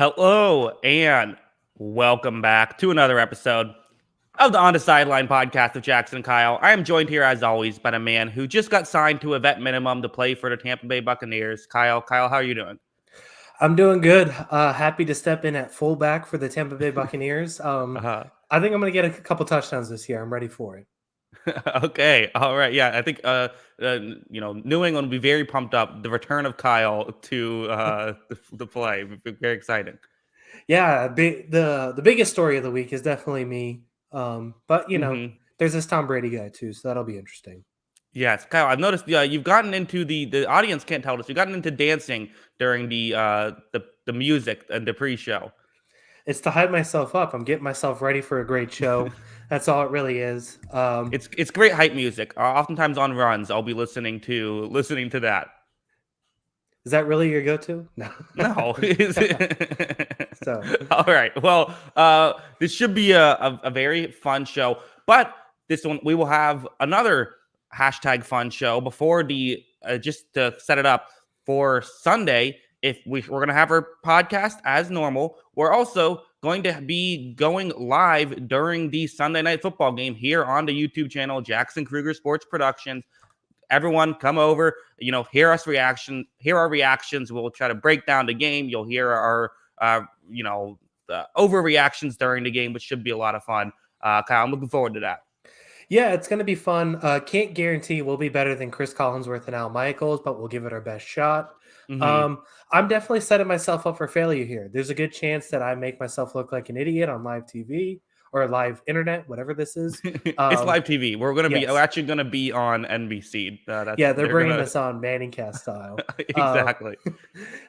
Hello and welcome back to another episode of the On the Sideline podcast with Jackson and Kyle. I am joined here as always by a man who just got signed to a vet minimum to play for the Tampa Bay Buccaneers. Kyle, how are you doing? I'm doing good. Happy to step in at fullback for the Tampa Bay Buccaneers. I think I'm going to get a couple touchdowns this year. I'm ready for it. Okay. All right. Yeah. I think, New England will be very pumped up. The return of Kyle to the play. Very exciting. Yeah. The biggest story of the week is definitely me. But, there's this Tom Brady guy too, so that'll be interesting. Yes, Kyle, I've noticed you've gotten into the audience can't tell us. You've gotten into dancing during the music and the pre-show. It's to hype myself up. I'm getting myself ready for a great show. That's all it really is. It's great hype music. Oftentimes on runs, I'll be listening to that. Is that really your go-to? No. No. So, all right. Well, this should be a very fun show. But this one, we will have another hashtag fun show before the just to set it up for Sunday. If we're going to have our podcast as normal, we're also going to be going live during the Sunday night football game here on the YouTube channel, Jackson Kruger Sports Productions. Everyone come over, hear our reactions. We'll try to break down the game. You'll hear our, overreactions during the game, which should be a lot of fun. Kyle, I'm looking forward to that. Yeah, it's going to be fun. Can't guarantee we'll be better than Chris Collinsworth and Al Michaels, but we'll give it our best shot. Mm-hmm. I'm definitely setting myself up for failure here. There's a good chance that I make myself look like an idiot on live TV or live internet, whatever this is. It's live TV. We're actually going to be on NBC. They're bringing us on Manningcast style. Exactly.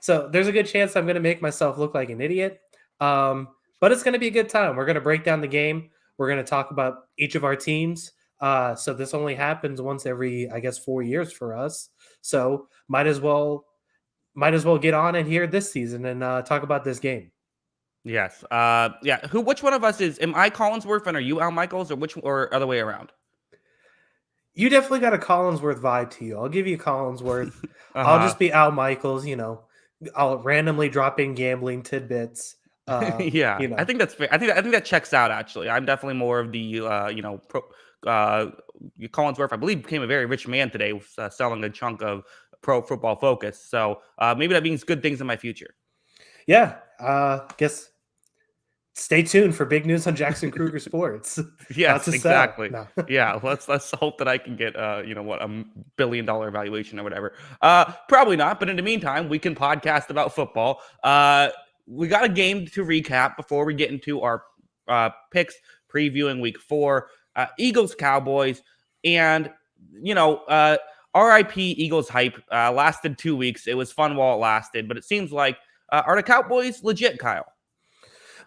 So there's a good chance I'm going to make myself look like an idiot. But it's going to be a good time. We're going to break down the game. We're going to talk about each of our teams. So this only happens once every, 4 years for us. So might as well get on in here this season and talk about this game. Yes. Which one of us am I Collinsworth and are you Al Michaels or other way around? You definitely got a Collinsworth vibe to you. I'll give you Collinsworth. I'll just be Al Michaels. I'll randomly drop in gambling tidbits. I think that's fair. I think that checks out. Actually, I'm definitely more of the Collinsworth. I believe became a very rich man today, selling a chunk of Pro Football Focus. So maybe that means good things in my future. Yeah, guess stay tuned for big news on Jackson Kruger Sports. Yes, exactly. No. Yeah, let's hope that I can get $1 billion valuation or whatever. Probably not, but in the meantime, we can podcast about football. We got a game to recap before we get into our picks previewing week 4. Eagles, Cowboys, and RIP Eagles hype lasted 2 weeks. It was fun while it lasted, but it seems like are the Cowboys legit, Kyle?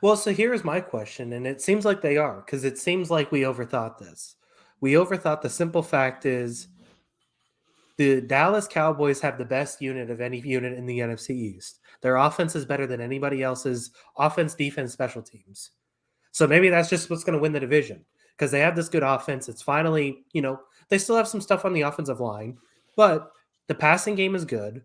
Well, so here's my question, and it seems like they are, because it seems like we overthought this. The simple fact is the Dallas Cowboys have the best unit of any unit in the NFC East. Their offense is better than anybody else's offense, defense, special teams. So maybe that's just what's going to win the division, because they have this good offense. It's finally, they still have some stuff on the offensive line, but the passing game is good.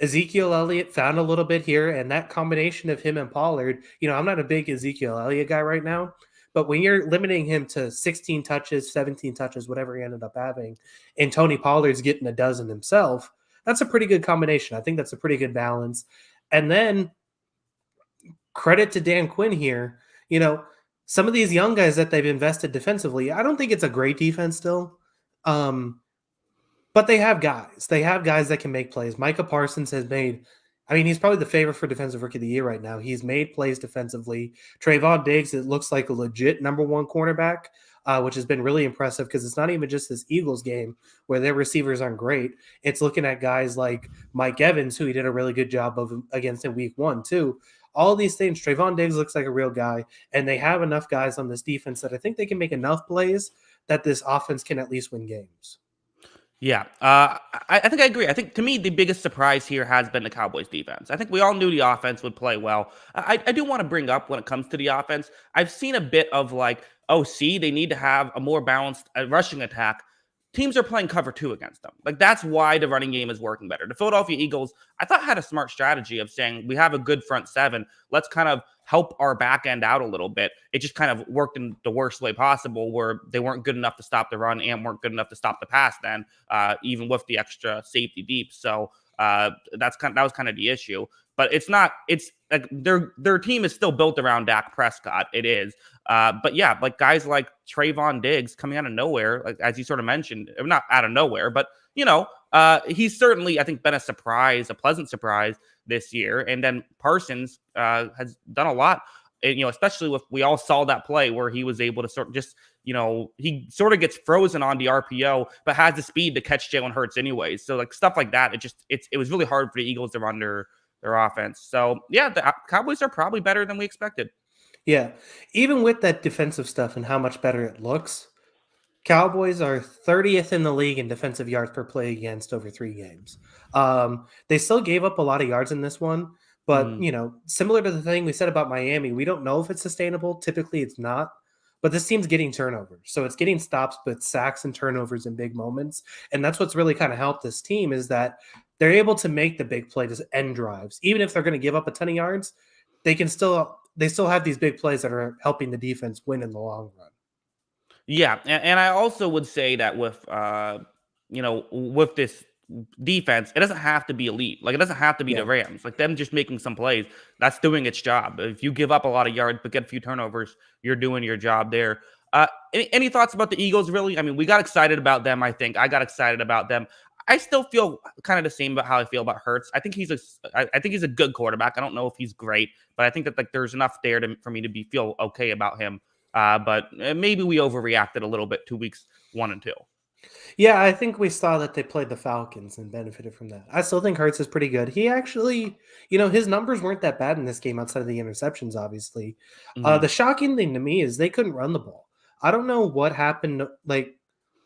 Ezekiel Elliott found a little bit here, and that combination of him and Pollard, I'm not a big Ezekiel Elliott guy right now, but when you're limiting him to 16 touches, 17 touches, whatever he ended up having, and Tony Pollard's getting a dozen himself, that's a pretty good combination. I think that's a pretty good balance. And then credit to Dan Quinn here. Some of these young guys that they've invested defensively, I don't think it's a great defense still. But they have guys. They have guys that can make plays. Micah Parsons has made I mean, he's probably the favorite for Defensive Rookie of the Year right now. He's made plays defensively. Trayvon Diggs, it looks like a legit number one cornerback, which has been really impressive because it's not even just this Eagles game where their receivers aren't great. It's looking at guys like Mike Evans, who he did a really good job of against in week 1, too. All these things, Trayvon Diggs looks like a real guy, and they have enough guys on this defense that I think they can make enough plays that this offense can at least win games. Yeah, I think I agree. I think to me the biggest surprise here has been the Cowboys defense. I think we all knew the offense would play well. I do want to bring up when it comes to the offense, I've seen a bit of like, oh, see, they need to have a more balanced rushing attack. Teams are playing cover 2 against them. Like that's why the running game is working better. The Philadelphia Eagles, I thought, had a smart strategy of saying we have a good front 7. Let's kind of help our back end out a little bit. It just kind of worked in the worst way possible, where they weren't good enough to stop the run and weren't good enough to stop the pass. Then, even with the extra safety deep, so that was kind of the issue. But it's not. It's like their team is still built around Dak Prescott. It is. But yeah, like guys like Trayvon Diggs coming out of nowhere, like as you sort of mentioned, not out of nowhere, but he's certainly, I think, been a surprise, a pleasant surprise this year. And then Parsons has done a lot, and, especially with, we all saw that play where he was able to sort of just, he sort of gets frozen on the RPO, but has the speed to catch Jalen Hurts anyways. So like stuff like that, it was really hard for the Eagles to run their offense. So yeah, the Cowboys are probably better than we expected. Yeah. Even with that defensive stuff and how much better it looks, Cowboys are 30th in the league in defensive yards per play against over 3 games. They still gave up a lot of yards in this one, but, similar to the thing we said about Miami, we don't know if it's sustainable. Typically, it's not. But this team's getting turnovers. So it's getting stops, but sacks and turnovers in big moments. And that's what's really kind of helped this team, is that they're able to make the big play to end drives. Even if they're going to give up a ton of yards, they still have these big plays that are helping the defense win in the long run. Yeah, and I also would say that with with this defense, it doesn't have to be elite. Like it doesn't have to be the Yeah. Rams. Like them just making some plays, that's doing its job. If you give up a lot of yards but get a few turnovers, you're doing your job there. Any thoughts about the Eagles? Really, I mean, we got excited about them. I think I got excited about them. I still feel kind of the same about how I feel about Hurts. I think I think he's a good quarterback. I don't know if he's great, but I think that like there's enough there for me to feel okay about him. But maybe we overreacted a little bit 2 weeks 1 and 2. Yeah, I think we saw that they played the Falcons and benefited from that. I still think Hurts is pretty good. He actually, his numbers weren't that bad in this game outside of the interceptions, obviously. Hmm. The shocking thing to me is they couldn't run the ball. I don't know what happened. Like,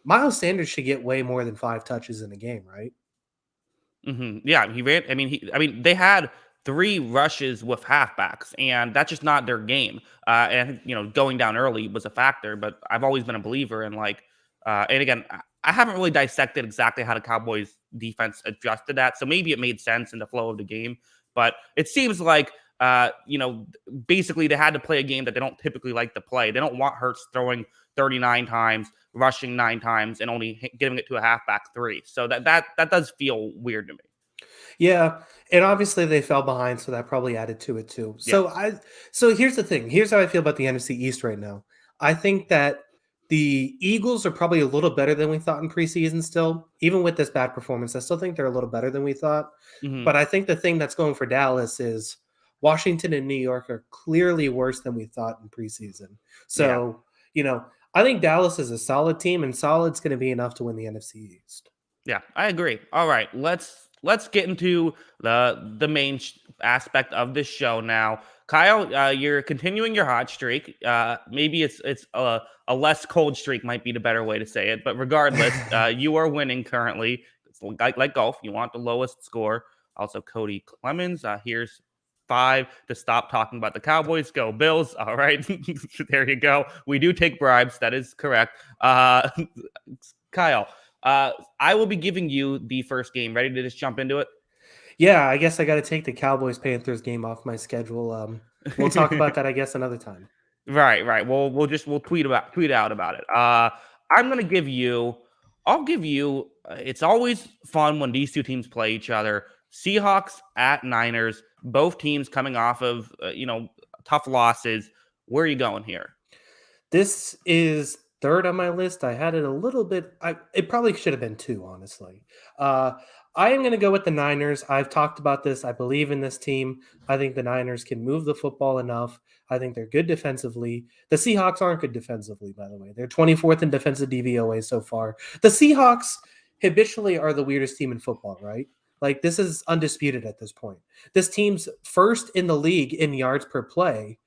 Miles Sanders should get way more than 5 touches in a game, right? Hmm. Yeah, he ran. I mean, they had 3 rushes with halfbacks, and that's just not their game. And I think going down early was a factor. But I've always been a believer in like, and again, I haven't really dissected exactly how the Cowboys defense adjusted that. So maybe it made sense in the flow of the game. But it seems like, basically they had to play a game that they don't typically like to play. They don't want Hurts throwing 39 times, rushing 9 times, and only giving it to a halfback 3. So that does feel weird to me. Yeah, and obviously they fell behind, so that probably added to it too. Yeah. So here's the thing. Here's how I feel about the NFC East right now. I think that the Eagles are probably a little better than we thought in preseason still. Even with this bad performance, I still think they're a little better than we thought. Hmm. But I think the thing that's going for Dallas is Washington and New York are clearly worse than we thought in preseason. Yeah. So, I think Dallas is a solid team, and solid's going to be enough to win the NFC East. Yeah, I agree. All right, let's get into the main aspect of this show now. Kyle, you're continuing your hot streak. Maybe it's a less cold streak might be the better way to say it. But regardless, you are winning currently. It's like golf. You want the lowest score. Also, Cody Clemens. Here's 5 to stop talking about the Cowboys. Go Bills. All right, there you go. We do take bribes. That is correct. Kyle. I will be giving you the first game. Ready to just jump into it? Yeah, I guess I got to take the Cowboys Panthers game off my schedule. We'll talk about that, I guess, another time. Right. We'll tweet out about it. I'm gonna give you. I'll give you. It's always fun when these two teams play each other. Seahawks at Niners. Both teams coming off of tough losses. Where are you going here? This is third on my list. I had it a little bit. It probably should have been 2, honestly. Uh, I am going to go with the Niners. I've talked about this. I believe in this team. I think the Niners can move the football enough. I think they're good defensively. The Seahawks aren't good defensively, by the way. They're 24th in defensive DVOA so far. The Seahawks habitually are the weirdest team in football, right? Like, this is undisputed at this point. This team's first in the league in yards per play,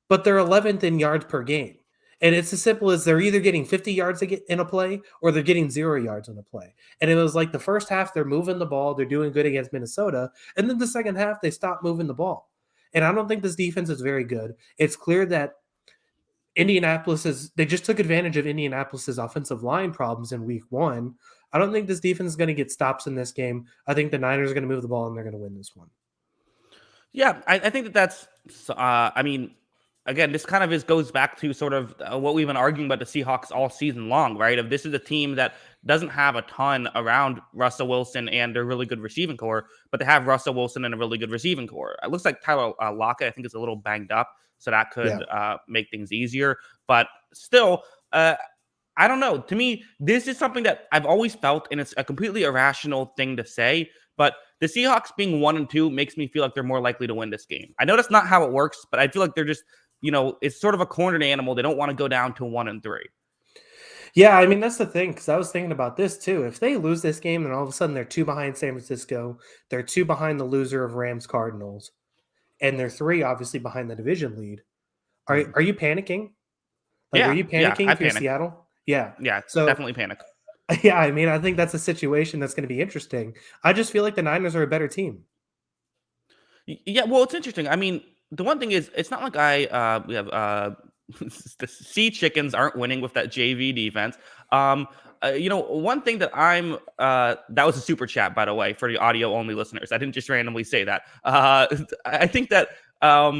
but they're 11th in yards per game. And it's as simple as they're either getting 50 yards in a play or they're getting 0 yards in a play. And it was like the first half, they're moving the ball. They're doing good against Minnesota. And then the second half, they stop moving the ball. And I don't think this defense is very good. It's clear that they just took advantage of Indianapolis's offensive line problems in week 1. I don't think this defense is going to get stops in this game. I think the Niners are going to move the ball and they're going to win this one. Yeah, I think that's, I mean, again, this kind of goes back to sort of what we've been arguing about the Seahawks all season long, right? This is a team that doesn't have a ton around Russell Wilson and a really good receiving core, but they have Russell Wilson and a really good receiving core. It looks like Tyler Lockett, I think, is a little banged up, so that could make things easier. But still, I don't know. To me, this is something that I've always felt, and it's a completely irrational thing to say, but the Seahawks being 1-2 makes me feel like they're more likely to win this game. I know that's not how it works, but I feel like they're just, it's sort of a cornered animal. They don't want to go down to 1-3. Yeah, I mean, that's the thing, because I was thinking about this too. If they lose this game, then all of a sudden they're 2 behind San Francisco, they're 2 behind the loser of Rams Cardinals, and they're 3 obviously behind the division lead. Are you panicking? Like, Yeah, are you panicking if you're panic. Seattle? Yeah. Yeah, So definitely panic. yeah, I mean, I think that's a situation that's going to be interesting. I just feel like the Niners are a better team. Yeah, well, it's interesting. I mean, the one thing is, it's not like we have the Sea Chickens aren't winning with that JV defense. One thing that that was a super chat, by the way, for the audio only listeners. I didn't just randomly say that. I think that have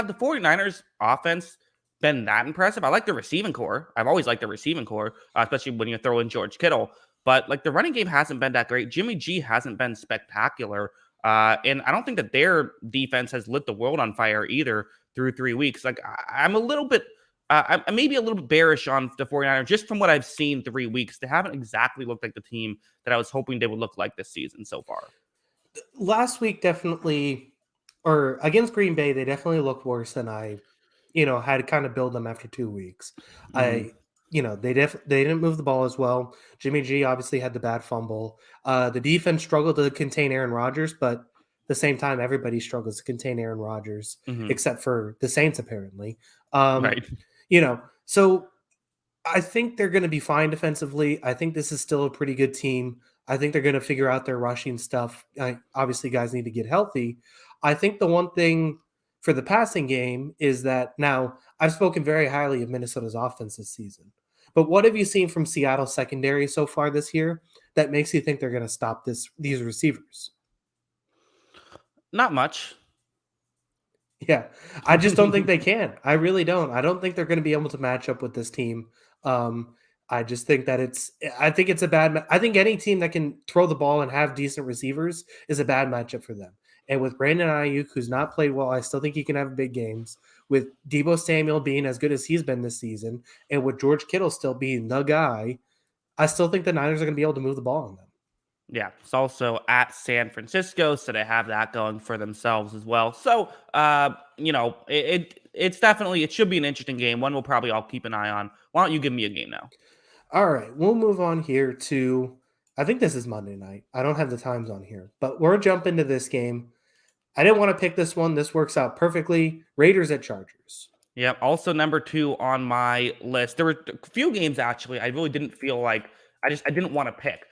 the 49ers offense been that impressive? I like the receiving core. I've always liked the receiving core, especially when you throw in George Kittle. But like, the running game hasn't been that great. Jimmy G hasn't been spectacular. And I don't think that their defense has lit the world on fire either through 3 weeks. Like, I'm a little bit, I'm maybe a little bit bearish on the 49ers just from what I've seen 3 weeks. They haven't exactly looked like the team that I was hoping they would look like this season so far. Last week, definitely, or against Green Bay, they definitely looked worse than I had to kind of build them after 2 weeks. They didn't move the ball as well. Jimmy G obviously had the bad fumble. The defense struggled to contain Aaron Rodgers, but at the same time, everybody struggles to contain Aaron Rodgers, except for the Saints, apparently. Right. So I think they're going to be fine defensively. I think this is still a pretty good team. I think they're going to figure out their rushing stuff. Obviously, guys need to get healthy. I think the one thing for the passing game is that now I've spoken very highly of Minnesota's offense this season. But what have you seen from Seattle's secondary so far this year that makes you think they're going to stop these receivers? Not much. Yeah, I just don't think they can. I really don't. I don't think they're going to be able to match up with this team. I just think that I think any team that can throw the ball and have decent receivers is a bad matchup for them. And with Brandon Ayuk, who's not played well, I still think he can have big games. With Deebo Samuel being as good as he's been this season, and with George Kittle still being the guy, I still think the Niners are going to be able to move the ball on them. Yeah, it's also at San Francisco, so they have that going for themselves as well. So, it's definitely, it should be an interesting game. One we'll probably all keep an eye on. Why don't you give me a game now? All right, we'll move on here to, I think this is Monday night. I don't have the times on here, but we're jumping to this game. I didn't want to pick this one. This works out perfectly. Raiders at Chargers. Yeah, also number 2 on my list. There were a few games, actually, I really didn't feel like, I didn't want to pick.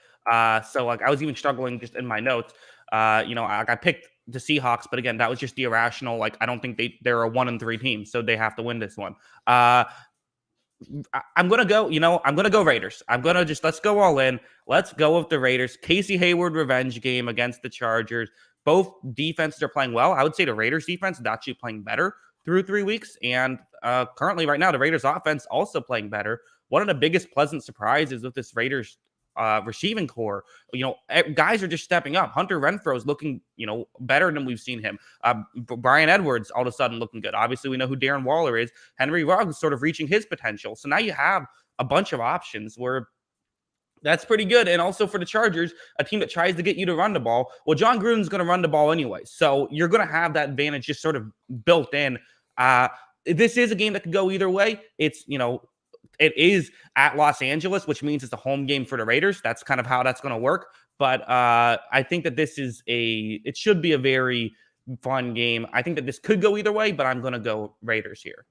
So like, I was even struggling just in my notes. I picked the Seahawks, but again, that was just the irrational. Like, I don't think they're a 1-3 team, so they have to win this one. I'm gonna go. I'm gonna go Raiders. Let's go all in. Let's go with the Raiders. Casey Hayward revenge game against the Chargers. Both defenses are playing well. I would say the Raiders defense is actually playing better through 3 weeks, and currently right now the Raiders offense also playing better. One of the biggest pleasant surprises with this Raiders receiving core, guys are just stepping up. Hunter Renfrow is looking, better than we've seen him. Brian Edwards all of a sudden looking good. Obviously, we know who Darren Waller is. Henry Ruggs sort of reaching his potential. So now you have a bunch of options where That's pretty good. And also for the Chargers, a team that tries to get you to run the ball. Well, John Gruden's going to run the ball anyway. So you're going to have that advantage just sort of built in. This is a game that could go either way. It is at Los Angeles, which means it's a home game for the Raiders. That's kind of how that's going to work. But I think that it should be a very fun game. I think that this could go either way, but I'm going to go Raiders here.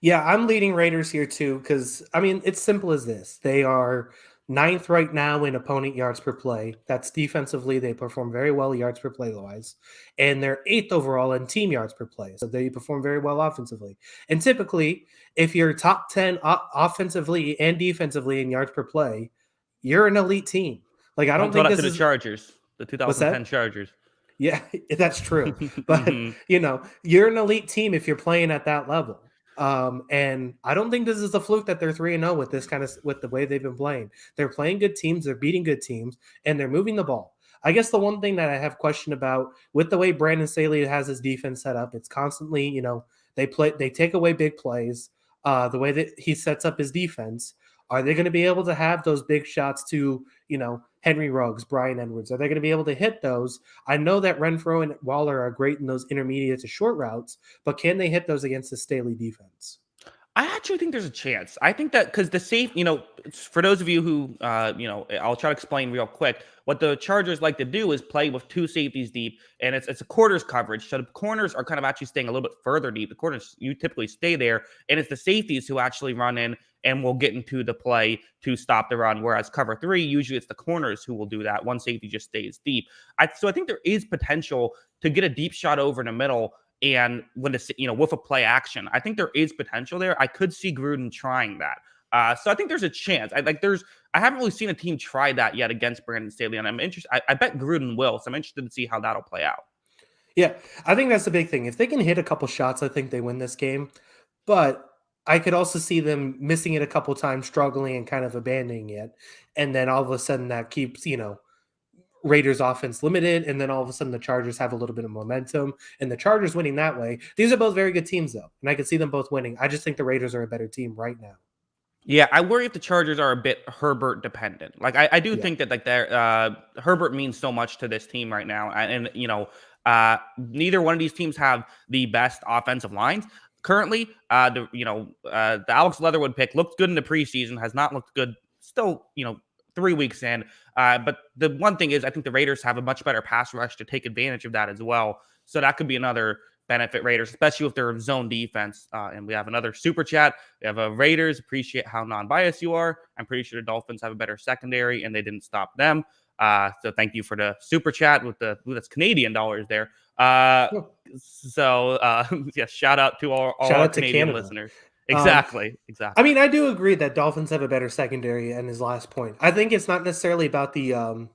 Yeah, I'm leading Raiders here too because, I mean, it's simple as this. They are 9th right now in opponent yards per play. That's defensively. They perform very well yards per play wise. And they're 8th overall in team yards per play. So they perform very well offensively. And typically, if you're top 10 offensively and defensively in yards per play, you're an elite team. Like, I don't think this is the Chargers, the 2010 Chargers. Yeah, that's true. But, you're an elite team if you're playing at that level. And I don't think this is a fluke that they're 3-0 with the way they've been playing. They're playing good teams, they're beating good teams, and they're moving the ball. I guess the one thing that I have question about with the way Brandon Staley has his defense set up, it's constantly, they take away big plays. The way that he sets up his defense, are they going to be able to have those big shots to, Henry Ruggs, Brian Edwards? Are they going to be able to hit those? I know that Renfro and Waller are great in those intermediate to short routes, but can they hit those against the Staley defense? I actually think there's a chance. I think that because the safe, for those of you who, I'll try to explain real quick. What the Chargers like to do is play with 2 safeties deep, and it's a quarters coverage. So the corners are kind of actually staying a little bit further deep. The corners, you typically stay there, and it's the safeties who actually run in and will get into the play to stop the run. Whereas cover 3, usually it's the corners who will do that. One safety just stays deep. So I think there is potential to get a deep shot over in the middle. And when with a play action, I think there is potential there. I could see Gruden trying that. So I think there's a chance. I haven't really seen a team try that yet against Brandon Staley, and I'm interested. I bet Gruden will. So I'm interested to see how that'll play out. Yeah, I think that's the big thing. If they can hit a couple shots, I think they win this game. But I could also see them missing it a couple times, struggling and kind of abandoning it, and then all of a sudden that keeps Raiders offense limited, and then all of a sudden the Chargers have a little bit of momentum, and the Chargers winning that way. These are both very good teams, though, and I can see them both winning. I just think the Raiders are a better team right now. Yeah, I worry if the Chargers are a bit Herbert dependent. Like I do think that Herbert means so much to this team right now, and neither one of these teams have the best offensive lines currently. The Alex Leatherwood pick looked good in the preseason, has not looked good still. 3 weeks in. But the one thing is, I think the Raiders have a much better pass rush to take advantage of that as well. So that could be another benefit Raiders, especially if they're zone defense. And we have another super chat. We have a Raiders. Appreciate how non-biased you are. I'm pretty sure the Dolphins have a better secondary and they didn't stop them. So thank you for the super chat that's Canadian dollars there. Shout out to all our Canadian listeners. Exactly. I mean, I do agree that Dolphins have a better secondary, and his last point. I think it's not necessarily about the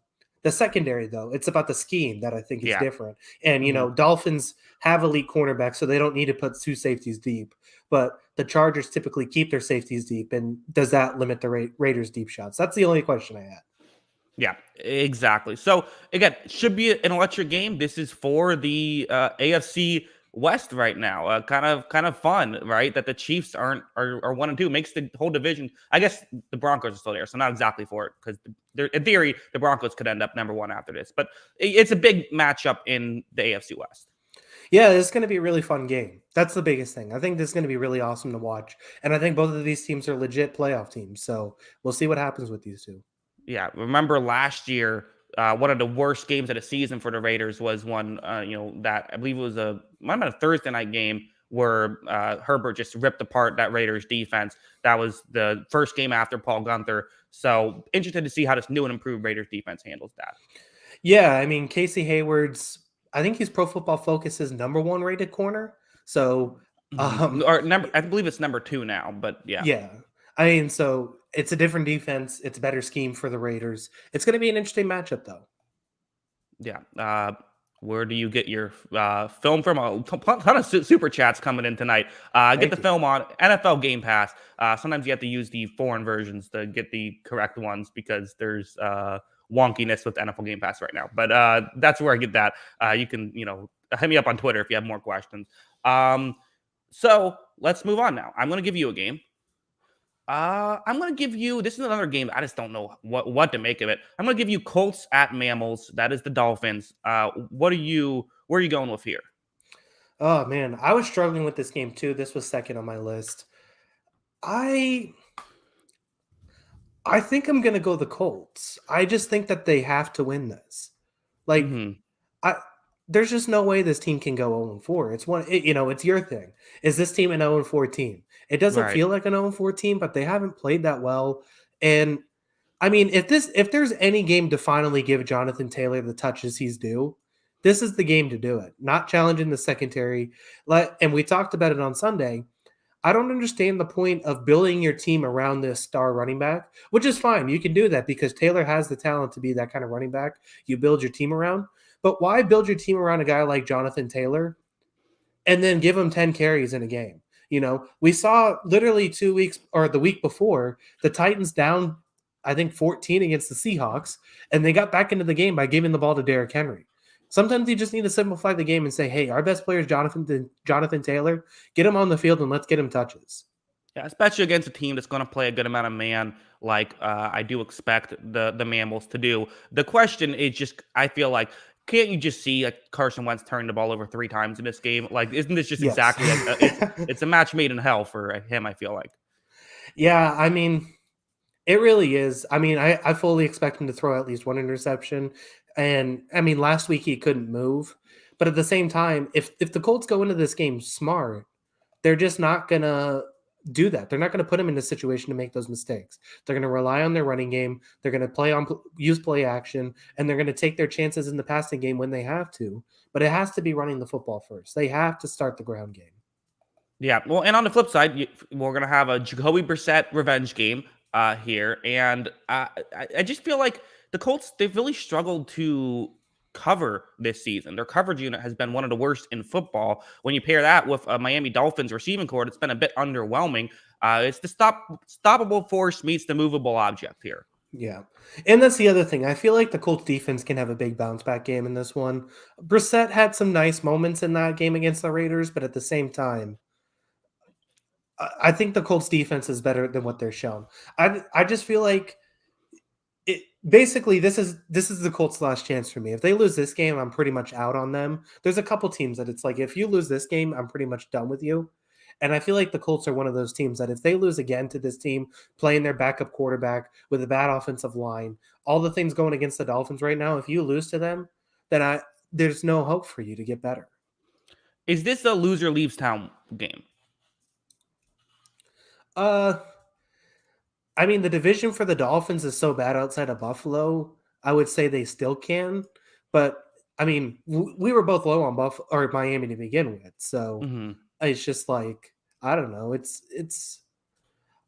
secondary, though. It's about the scheme that I think is different. And, Dolphins have elite cornerbacks, so they don't need to put 2 safeties deep. But the Chargers typically keep their safeties deep, and does that limit the Raiders' deep shots? That's the only question I had. Yeah, exactly. So, again, it should be an electric game. This is for the AFC West right now. Kind of fun, right? That the Chiefs are 1-2 makes the whole division. I guess the Broncos are still there, so not exactly for it because in theory the Broncos could end up number 1 after this. But it's a big matchup in the AFC West. Yeah, it's going to be a really fun game. That's the biggest thing. I think this is going to be really awesome to watch, and I think both of these teams are legit playoff teams. So we'll see what happens with these two. Yeah, remember last year. One of the worst games of the season for the Raiders was one, that I believe it was might have been a Thursday night game where Herbert just ripped apart that Raiders defense. That was the first game after Paul Gunther. So interested to see how this new and improved Raiders defense handles that. Yeah, I mean, Casey Hayward's, I think he's Pro Football Focus's number 1 rated corner. So, I believe it's number 2 now, but yeah. Yeah. I mean, so it's a different defense. It's a better scheme for the Raiders. It's going to be an interesting matchup, though. Yeah. Where do you get your film from? A ton of super chats coming in tonight. Get the film on NFL Game Pass. Sometimes you have to use the foreign versions to get the correct ones because there's wonkiness with NFL Game Pass right now. But that's where I get that. You can, hit me up on Twitter if you have more questions. So let's move on now. I'm going to give you a game. I'm gonna give you. This is another game. I just don't know what to make of it. I'm gonna give you Colts at Mammals. That is the Dolphins. What are you? Where are you going with here? Oh man, I was struggling with this game too. This was second on my list. I I think I'm gonna go the Colts. I just think that they have to win this. Like Hmm. I there's just no way this team can go 0-4. It's your thing. Is this team an 0-4 team? It doesn't Right. feel like an 0-4 team, but they haven't played that well. And I mean, if there's any game to finally give Jonathan Taylor the touches he's due, this is the game to do it. Not challenging the secondary. And we talked about it on Sunday. I don't understand the point of building your team around this star running back, which is fine. You can do that because Taylor has the talent to be that kind of running back you build your team around. But why build your team around a guy like Jonathan Taylor and then give him 10 carries in a game? We saw literally 2 weeks or the week before the Titans down, I think 14 against the Seahawks, and they got back into the game by giving the ball to Derrick Henry. Sometimes you just need to simplify the game and say, hey, our best player is Jonathan Taylor. Get him on the field and let's get him touches. Yeah, especially against a team that's going to play a good amount of man, like I do expect the Mammals to do. The question is just, I feel like, can't you just see like Carson Wentz turn the ball over 3 times in this game? Like, isn't this just Yes. exactly like it's a match made in hell for him? I feel like. Yeah, I mean, it really is. I mean, I fully expect him to throw at least one interception. And I mean, last week he couldn't move. But at the same time, if the Colts go into this game smart, they're just not going to do that. They're not going to put him in a situation to make those mistakes. They're going to rely on their running game. They're going to use play action, and they're going to take their chances in the passing game when they have to. But it has to be running the football first. They have to start the ground game. Yeah, well, and on the flip side, we're gonna have a Jacoby Brissett revenge game here, and I just feel like the Colts they've really struggled to cover this season. Their coverage unit has been one of the worst in football. When you pair that with Miami Dolphins receiving corps, it's been a bit underwhelming. It's the stoppable force meets the movable object here. Yeah. And that's the other thing. I feel like the Colts defense can have a big bounce back game in this one. Brissett had some nice moments in that game against the Raiders, but at the same time, I think the Colts defense is better than what they're shown. I just feel like it basically this is the Colts' last chance for me. If they lose this game, I'm pretty much out on them. There's a couple teams that it's like if you lose this game, I'm pretty much done with you. And I feel like the Colts are one of those teams that if they lose again to this team, playing their backup quarterback with a bad offensive line, all the things going against the Dolphins right now, if you lose to them, then there's no hope for you to get better. Is this a loser leaves town game? Uh I mean, the division for the Dolphins is so bad outside of Buffalo. I would say they still can, but I mean, we were both low on Buffalo or Miami to begin with, so Hmm. it's just like I don't know. It's.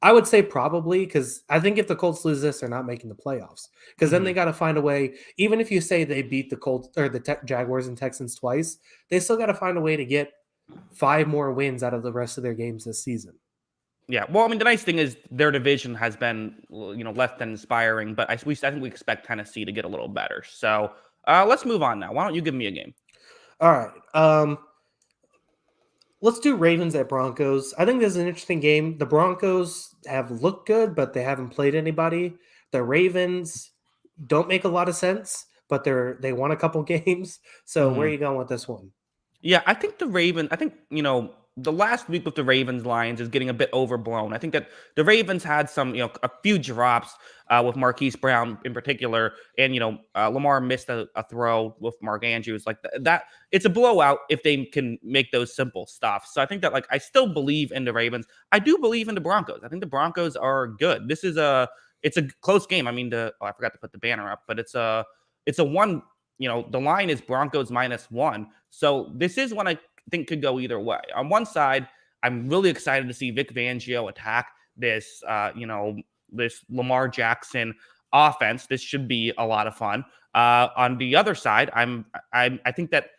I would say probably because I think if the Colts lose this, they're not making the playoffs. Because then they Hmm. got to find a way. Even if you say they beat the Colts or the Jaguars and Texans twice, they still got to find a way to get 5 more wins out of the rest of their games this season. Yeah, well, I mean, the nice thing is their division has been, less than inspiring, but I think we expect Tennessee to get a little better. So let's move on now. Why don't you give me a game? All right. Let's do Ravens at Broncos. I think this is an interesting game. The Broncos have looked good, but they haven't played anybody. The Ravens don't make a lot of sense, but they won a couple games. So where are Hmm. you going with this one? Yeah, I think the last week with the Ravens Lions is getting a bit overblown. I think that the Ravens had a few drops with Marquise Brown in particular, and Lamar missed a throw with Mark Andrews. Like that, it's a blowout if they can make those simple stuff. So I think that I still believe in the Ravens. I do believe in the Broncos. I think the Broncos are good. It's a close game. I mean, I forgot to put the banner up, but it's a one. The line is Broncos -1. So this is one I think could go either way. On one side, I'm really excited to see Vic Fangio attack this Lamar Jackson offense. This should be a lot of fun. On the other side, I think that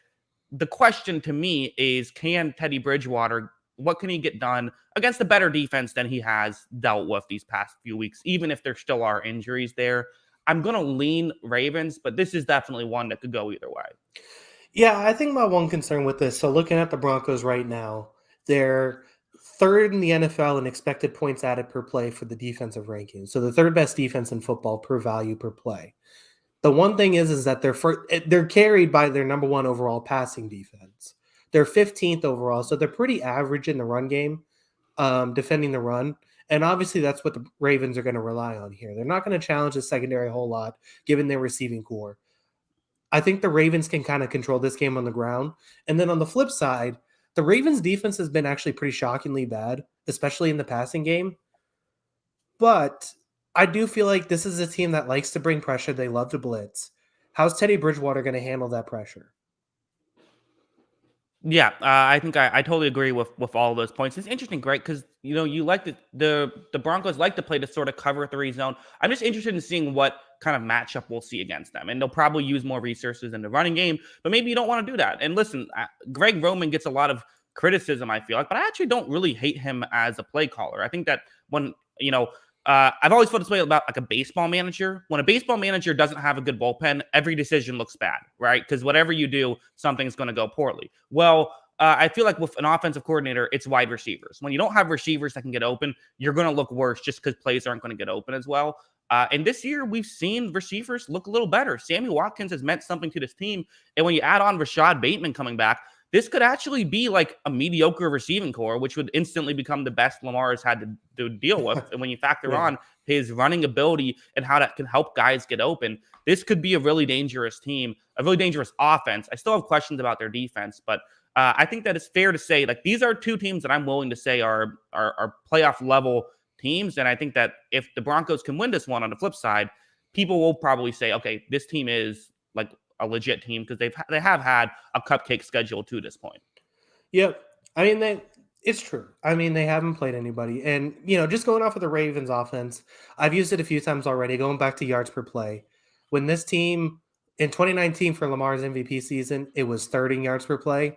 the question to me is, can Teddy Bridgewater, what can he get done against a better defense than he has dealt with these past few weeks, even if there still are injuries there? I'm going to lean Ravens, but this is definitely one that could go either way. Yeah, I think my one concern with this. So looking at the Broncos right now, they're third in the NFL in expected points added per play for the defensive ranking. So the third best defense in football per value per play. The one thing is that they're carried by their number one overall passing defense. They're 15th overall, so they're pretty average in the run game, defending the run. And obviously that's what the Ravens are going to rely on here. They're not going to challenge the secondary a whole lot, given their receiving core. I think the Ravens can kind of control this game on the ground. And then on the flip side, the Ravens defense has been actually pretty shockingly bad, especially in the passing game. But I do feel like this is a team that likes to bring pressure. They love to blitz. How's Teddy Bridgewater going to handle that pressure? Yeah, I think I totally agree with all those points. It's interesting, Greg, because you like the Broncos like to play the sort of cover three zone. I'm just interested in seeing what kind of matchup we'll see against them, and they'll probably use more resources in the running game. But maybe you don't want to do that. And listen, Greg Roman gets a lot of criticism, I feel like, but I actually don't really hate him as a play caller. I think that when I've always felt this way about like a baseball manager. When a baseball manager doesn't have a good bullpen, every decision looks bad, right? Because whatever you do, something's going to go poorly. Well, I feel like with an offensive coordinator, it's wide receivers. When you don't have receivers that can get open, you're going to look worse just because plays aren't going to get open as well. And this year, we've seen receivers look a little better. Sammy Watkins has meant something to this team. And when you add on Rashad Bateman coming back, this could actually be like a mediocre receiving core, which would instantly become the best Lamar has had to deal with. And when you factor on his running ability and how that can help guys get open, this could be a really dangerous team, a really dangerous offense. I still have questions about their defense, but I think that it's fair to say like these are two teams that I'm willing to say are playoff level teams. And I think that if the Broncos can win this one on the flip side, people will probably say, okay, this team is like a legit team because they have had a cupcake schedule to this point. Yep. I mean, it's true. I mean, they haven't played anybody. And, just going off of the Ravens offense, I've used it a few times already, going back to yards per play. When this team, in 2019 for Lamar's MVP season, it was 30 yards per play.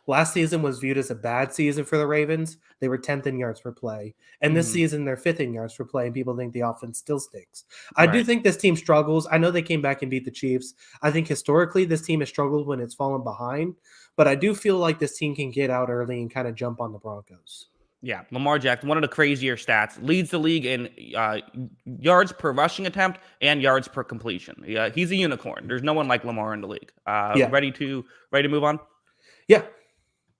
Last season was viewed as a bad season for the Ravens. They were 10th in yards per play. And this season, they're 5th in yards per play, and people think the offense still stinks. I do think this team struggles. I know they came back and beat the Chiefs. I think historically this team has struggled when it's fallen behind. But I do feel like this team can get out early and kind of jump on the Broncos. Yeah, Lamar Jackson, one of the crazier stats, leads the league in yards per rushing attempt and yards per completion. Yeah, he's a unicorn. There's no one like Lamar in the league. Ready to move on? Yeah.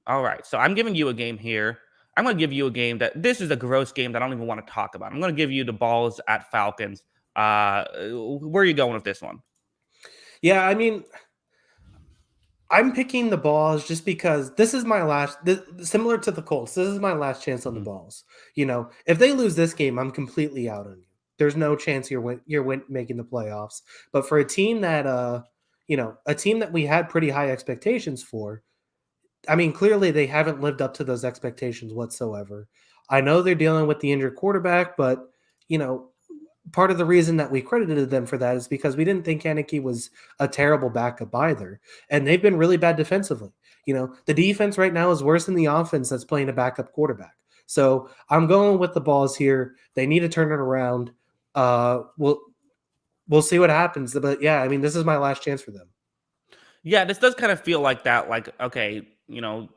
All right, so I'm giving you a game here. I'm going to give you a game this is a gross game that I don't even want to talk about. I'm going to give you the balls at Falcons. Where are you going with this one? Yeah, I mean, I'm picking the balls just because this is my similar to the Colts. This is my last chance on the balls. If they lose this game, I'm completely out on you. There's no chance you're making the playoffs. But for a team that, a team that we had pretty high expectations for, I mean, clearly they haven't lived up to those expectations whatsoever. I know they're dealing with the injured quarterback, but, part of the reason that we credited them for that is because we didn't think Haneke was a terrible backup either. And they've been really bad defensively. The defense right now is worse than the offense that's playing a backup quarterback. So I'm going with the balls here. They need to turn it around. We'll see what happens. But yeah, I mean, this is my last chance for them. Yeah, this does kind of feel like that. Like, okay,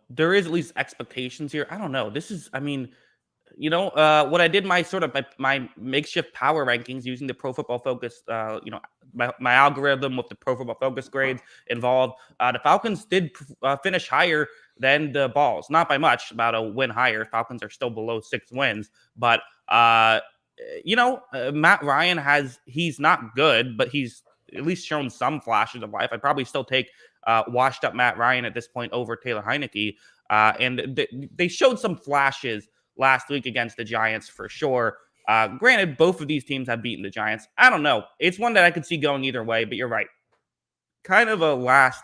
there is at least expectations here. I don't know. This is, I mean, what I did my makeshift power rankings using the Pro Football Focus, my algorithm with the Pro Football Focus grades involved. The Falcons did finish higher than the Balls, not by much, about a win higher. Falcons are still below 6 wins, but Matt Ryan he's not good, but he's at least shown some flashes of life. I'd probably still take washed up Matt Ryan at this point over Taylor Heineke, and they showed some flashes last week against the Giants for sure. Granted, both of these teams have beaten the Giants. I don't know. It's one that I could see going either way, but you're right. Kind of a last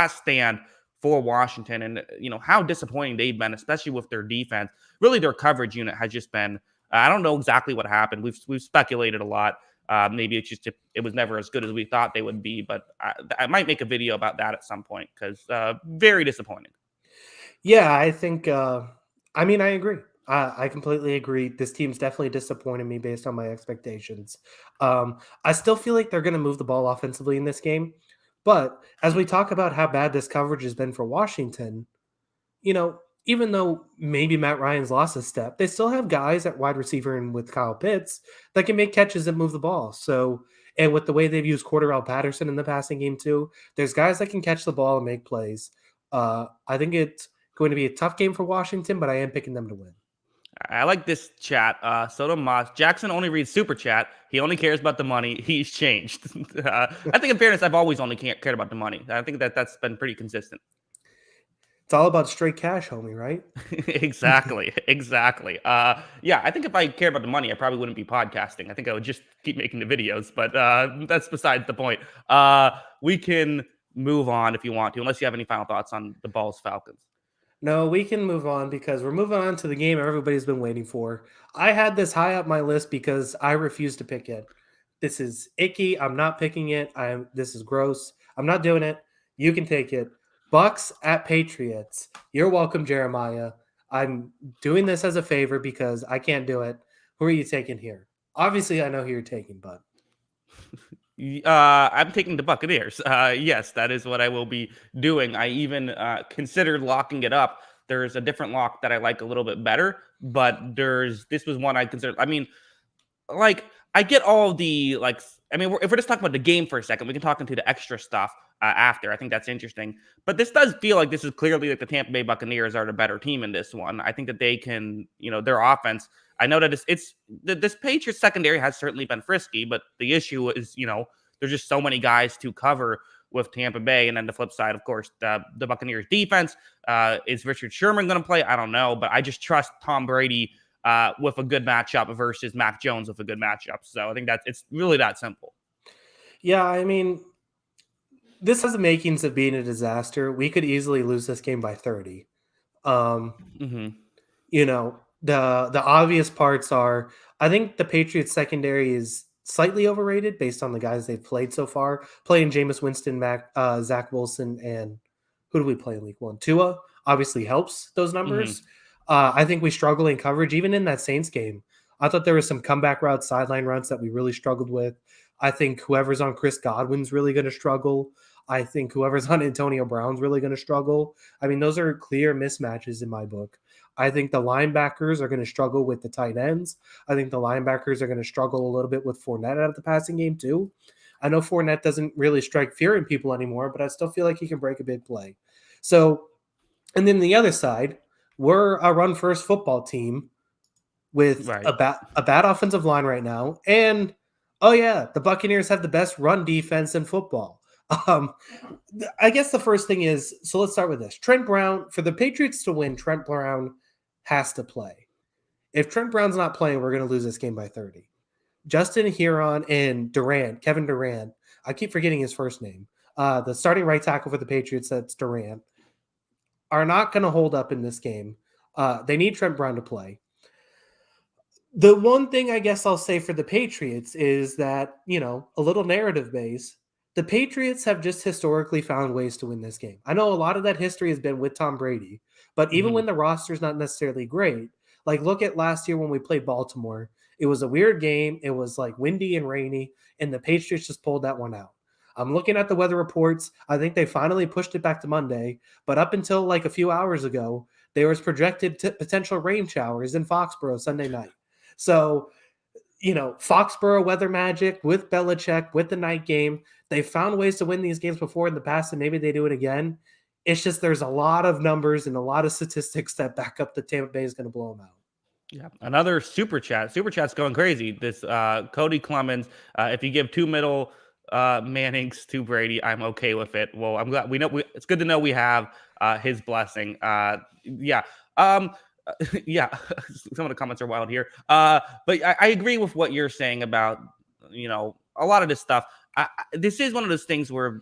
stand for Washington, and how disappointing they've been, especially with their defense. Really, their coverage unit has just been. I don't know exactly what happened. We've speculated a lot. Maybe it's just it was never as good as we thought they would be, but I might make a video about that at some point because very disappointing. Yeah, I think. I mean, I agree. I completely agree. This team's definitely disappointed me based on my expectations. I still feel like they're going to move the ball offensively in this game. But as we talk about how bad this coverage has been for Washington, even though maybe Matt Ryan's lost a step, they still have guys at wide receiver and with Kyle Pitts that can make catches and move the ball. So, and with the way they've used Cordarrelle Patterson in the passing game too, there's guys that can catch the ball and make plays. I think it's going to be a tough game for Washington, but I am picking them to win. I like this chat. Soto Moss. Jackson only reads super chat. He only cares about the money. He's changed. I think, in fairness, I've always only cared about the money. I think that's been pretty consistent. It's all about straight cash, homie, right? Exactly. Yeah, I think if I cared about the money, I probably wouldn't be podcasting. I think I would just keep making the videos, but that's besides the point. We can move on if you want to, unless you have any final thoughts on the Balls Falcons. No, we can move on because we're moving on to the game everybody's been waiting for. I had this high up my list because I refused to pick it. This is icky. I'm not picking it. This is gross. I'm not doing it. You can take it. Bucks at Patriots. You're welcome, Jeremiah. I'm doing this as a favor because I can't do it. Who are you taking here? Obviously, I know who you're taking, but I'm taking the Buccaneers. Yes, that is what I will be doing. I even considered locking it up. There's a different lock that I like a little bit better, but this was one I considered. I mean, like, I get all the, like, I mean, if we're just talking about the game for a second, we can talk into the extra stuff after. I think that's interesting. But this does feel like this is clearly like the Tampa Bay Buccaneers are the better team in this one. I think that they can, their offense. I know that this Patriots secondary has certainly been frisky, but the issue is, there's just so many guys to cover with Tampa Bay. And then the flip side, of course, the Buccaneers defense. Is Richard Sherman going to play? I don't know, but I just trust Tom Brady with a good matchup versus Mac Jones with a good matchup. So I think it's really that simple. Yeah, I mean, this has the makings of being a disaster. We could easily lose this game by 30. The obvious parts are, I think the Patriots secondary is slightly overrated based on the guys they've played so far. Playing Jameis Winston, Zach Wilson, and who do we play in week 1? Tua obviously helps those numbers. I think we struggle in coverage, even in that Saints game. I thought there was some comeback routes, sideline runs that we really struggled with. I think whoever's on Chris Godwin's really going to struggle. I think whoever's on Antonio Brown's really going to struggle. I mean, those are clear mismatches in my book. I think the linebackers are going to struggle with the tight ends. I think the linebackers are going to struggle a little bit with Fournette out of the passing game too. I know Fournette doesn't really strike fear in people anymore, but I still feel like he can break a big play. So, and then the other side, we're a run-first football team with a bad offensive line right now. And, oh yeah, the Buccaneers have the best run defense in football. I guess the first thing is, so let's start with this. Trent Brown, for the Patriots to win, Trent Brown has to play. If Trent Brown's not playing, we're going to lose this game by 30. Justin Huron and Kevin Durant, I keep forgetting his first name, the starting right tackle for the Patriots, that's Durant, are not going to hold up in this game. They need Trent Brown to play. The one thing I guess I'll say for the Patriots is that, a little narrative base, the Patriots have just historically found ways to win this game. I know a lot of that history has been with Tom Brady, but even when the roster's not necessarily great, like look at last year when we played Baltimore. It was a weird game. It was like windy and rainy, and the Patriots just pulled that one out. I'm looking at the weather reports. I think they finally pushed it back to Monday, but up until like a few hours ago, there was projected potential rain showers in Foxborough Sunday night. So, Foxborough weather magic with Belichick, with the night game. They found ways to win these games before in the past, and maybe they do it again. It's just there's a lot of numbers and a lot of statistics that back up that Tampa Bay is going to blow them out. Yeah, another super chat. Super chat's going crazy. This Cody Clemens. If you give 2 middle Mannings to Brady, I'm okay with it. Well, I'm glad we know. It's good to know we have his blessing. Yeah. Yeah, some of the comments are wild here. But I agree with what you're saying about, a lot of this stuff. This is one of those things where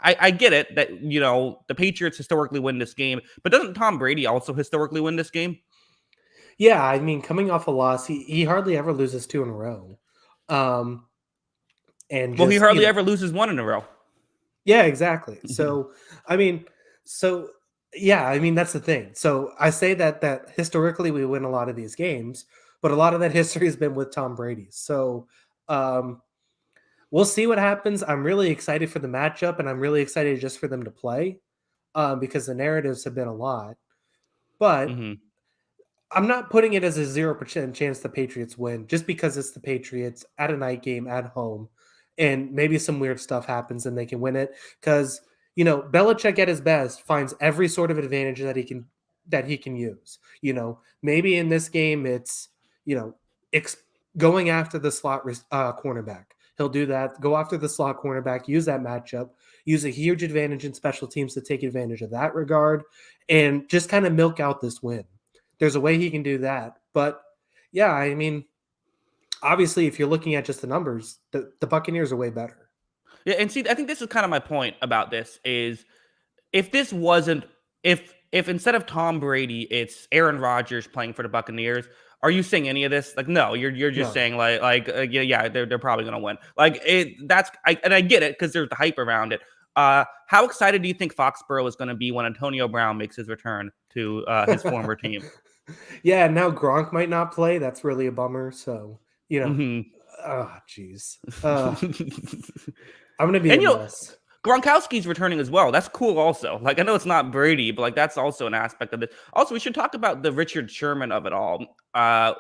I get it that, the Patriots historically win this game, but doesn't Tom Brady also historically win this game? Yeah, I mean, coming off a loss, he hardly ever loses 2 in a row. Well, he hardly ever loses 1 in a row. Yeah, exactly. So, that's the thing. So I say that historically we win a lot of these games, but a lot of that history has been with Tom Brady. So we'll see what happens. I'm really excited for the matchup, and I'm really excited just for them to play because the narratives have been a lot. But Hmm. I'm not putting it as a 0% chance the Patriots win just because it's the Patriots at a night game at home and maybe some weird stuff happens and they can win it because Belichick at his best finds every sort of advantage that he can use. Maybe in this game it's you know ex- going after the slot cornerback. He'll do that. Go after the slot cornerback. Use that matchup. Use a huge advantage in special teams to take advantage of that regard, and just kind of milk out this win. There's a way he can do that. But yeah, I mean, obviously, if you're looking at just the numbers, the Buccaneers are way better. Yeah, and see, I think this is kind of my point about this is if this wasn't if instead of Tom Brady, it's Aaron Rodgers playing for the Buccaneers, are you saying any of this? Like, no, you're just No. saying yeah, they're probably gonna win. Like and I get it because there's the hype around it. How excited do you think Foxborough is going to be when Antonio Brown makes his return to his former team? Yeah, now Gronk might not play. That's really a bummer. So, Hmm. oh, jeez. I'm going to be a And mess. Gronkowski's returning as well. That's cool also. Like I know it's not Brady, but like that's also an aspect of it. Also, we should talk about the Richard Sherman of it all. I'll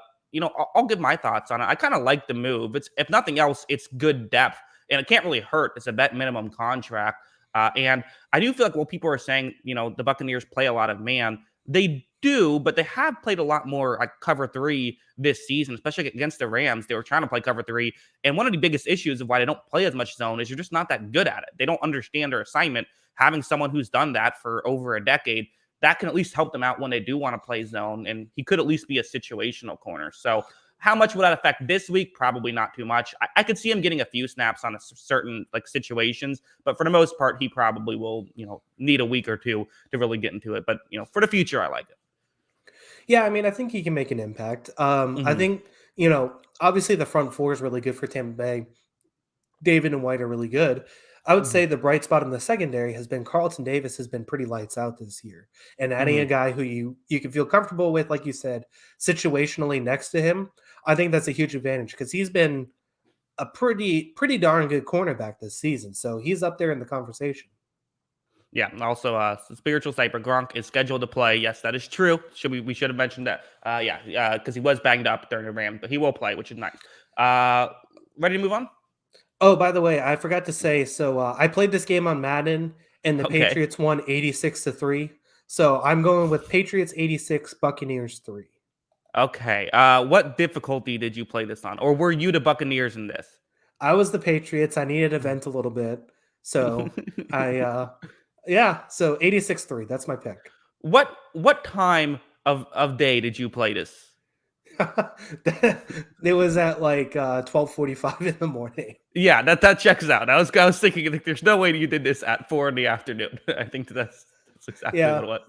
give my thoughts on it. I kind of like the move. It's if nothing else, it's good depth, and it can't really hurt. It's a vet minimum contract, and I do feel like people are saying, the Buccaneers play a lot of man. They do, but they have played a lot more like cover three this season, especially against the Rams. They were trying to play cover three. And one of the biggest issues of why they don't play as much zone is you're just not that good at it. They don't understand their assignment. Having someone who's done that for over a decade, that can at least help them out when they do want to play zone. And he could at least be a situational corner. So how much would that affect this week? Probably not too much. I could see him getting a few snaps on certain like situations, but for the most part, he probably will, need a week or two to really get into it. But for the future, I like it. Yeah, I mean, I think he can make an impact. I Hmm. think, obviously the front four is really good for Tampa Bay. David and White are really good. I would Hmm. say the bright spot in the secondary has been Carlton Davis has been pretty lights out this year. And adding a Hmm. guy who you can feel comfortable with, like you said, situationally next to him, I think that's a huge advantage because he's been a pretty darn good cornerback this season. So he's up there in the conversation. Yeah. Also, spiritual sniper Gronk is scheduled to play. Yes, that is true. We should have mentioned that? Yeah, because he was banged up during the Rams, but he will play, which is nice. Ready to move on? Oh, by the way, I forgot to say, so I played this game on Madden and the Okay. Patriots won 86-3. So I'm going with Patriots 86, Buccaneers 3. Okay. What difficulty did you play this on, or were you the Buccaneers in this? I was the Patriots. I needed to vent a little bit. So I yeah, so 86-3. That's my pick. What time of day did you play this? It was at like 12:45 in the morning. Yeah, that checks out. I was thinking like, there's no way you did this at 4 in the afternoon. I think that's exactly what Yeah. it was.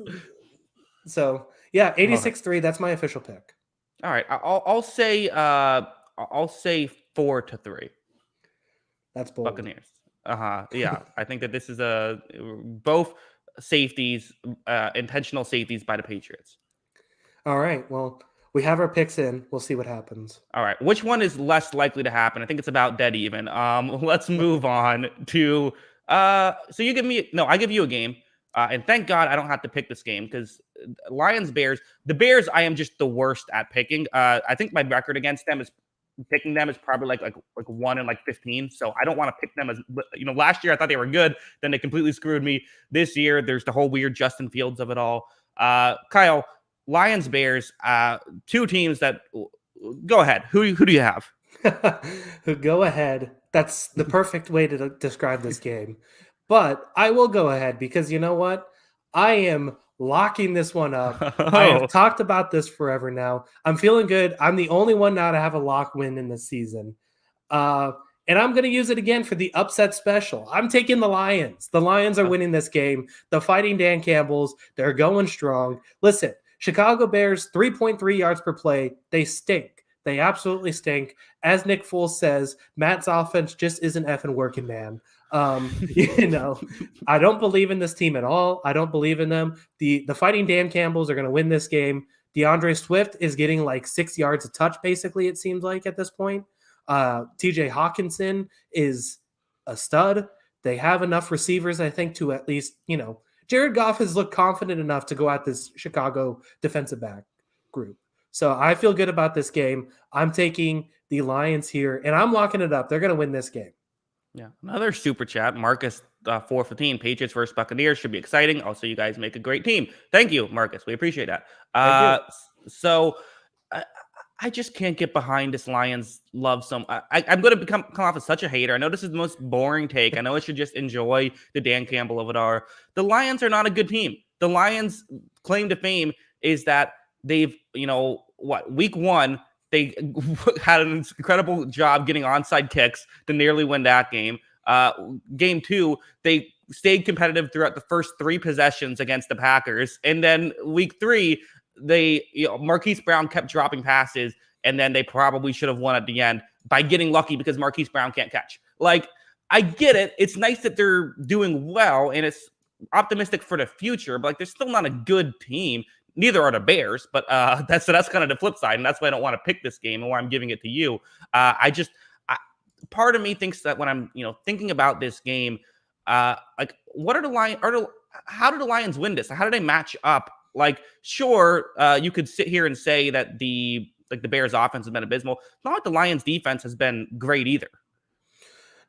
So yeah, All right. 86-3. That's my official pick. All right. I'll say 4-3 That's bold. Buccaneers. Uh-huh. Yeah. I think that this is a both safeties, intentional safeties by the Patriots. All right. Well, we have our picks in. We'll see what happens. All right. Which one is less likely to happen? I think it's about dead even. Let's move on to so you give me no, I give you a game. And thank God I don't have to pick this game because Lions Bears, the Bears, I am just the worst at picking. I think my record against them is picking them is probably like 1 and like 15. So I don't want to pick them as last year I thought they were good, then they completely screwed me. This year, there's the whole weird Justin Fields of it all. Kyle, Lions Bears, two teams that go ahead. Who do you have? Go ahead. That's the perfect way to describe this game. But I will go ahead because you know what? I am locking this one up. I have Oh, talked about this forever now. I'm feeling good. I'm the only one now to have a lock win in this season. Uh, and I'm going to use it again for the upset special. I'm taking the Lions. The Lions are winning this game. The Fighting Dan Campbells, they're going strong. Listen, Chicago Bears, 3.3 yards per play. They stink. They absolutely stink. As Nick Foles says, Matt's offense just isn't effing working, man. You know, I don't believe in this team at all. I don't believe in them. The Fighting Dan Campbells are going to win this game. DeAndre Swift is getting like 6 yards a touch, basically, it seems like at this point. TJ Hawkinson is a stud. They have enough receivers, I think, to at least, Jared Goff has looked confident enough to go at this Chicago defensive back group. So I feel good about this game. I'm taking the Lions here, and I'm locking it up. They're going to win this game. Yeah, another super chat. Marcus 415. Patriots versus Buccaneers should be exciting. Also, you guys make a great team. Thank you, Marcus. We appreciate that. So I just can't get behind this Lions love. I'm going to come off as such a hater. I know this is the most boring take. I know I should just enjoy the Dan Campbell of it all. The Lions are not a good team. The Lions' claim to fame is that they've, week one, they had an incredible job getting onside kicks to nearly win that game. Game two, they stayed competitive throughout the first 3 possessions against the Packers. And then week 3, Marquise Brown kept dropping passes, and then they probably should have won at the end by getting lucky because Marquise Brown can't catch. Like, I get it. It's nice that they're doing well, and it's optimistic for the future, but they're still not a good team. Neither are the Bears, but that's kind of the flip side, and that's why I don't want to pick this game and why I'm giving it to you. Part of me thinks that when I'm thinking about this game, what are the Lions? How do the Lions win this? How do they match up? Sure, you could sit here and say that the Bears' offense has been abysmal. It's not like the Lions' defense has been great either.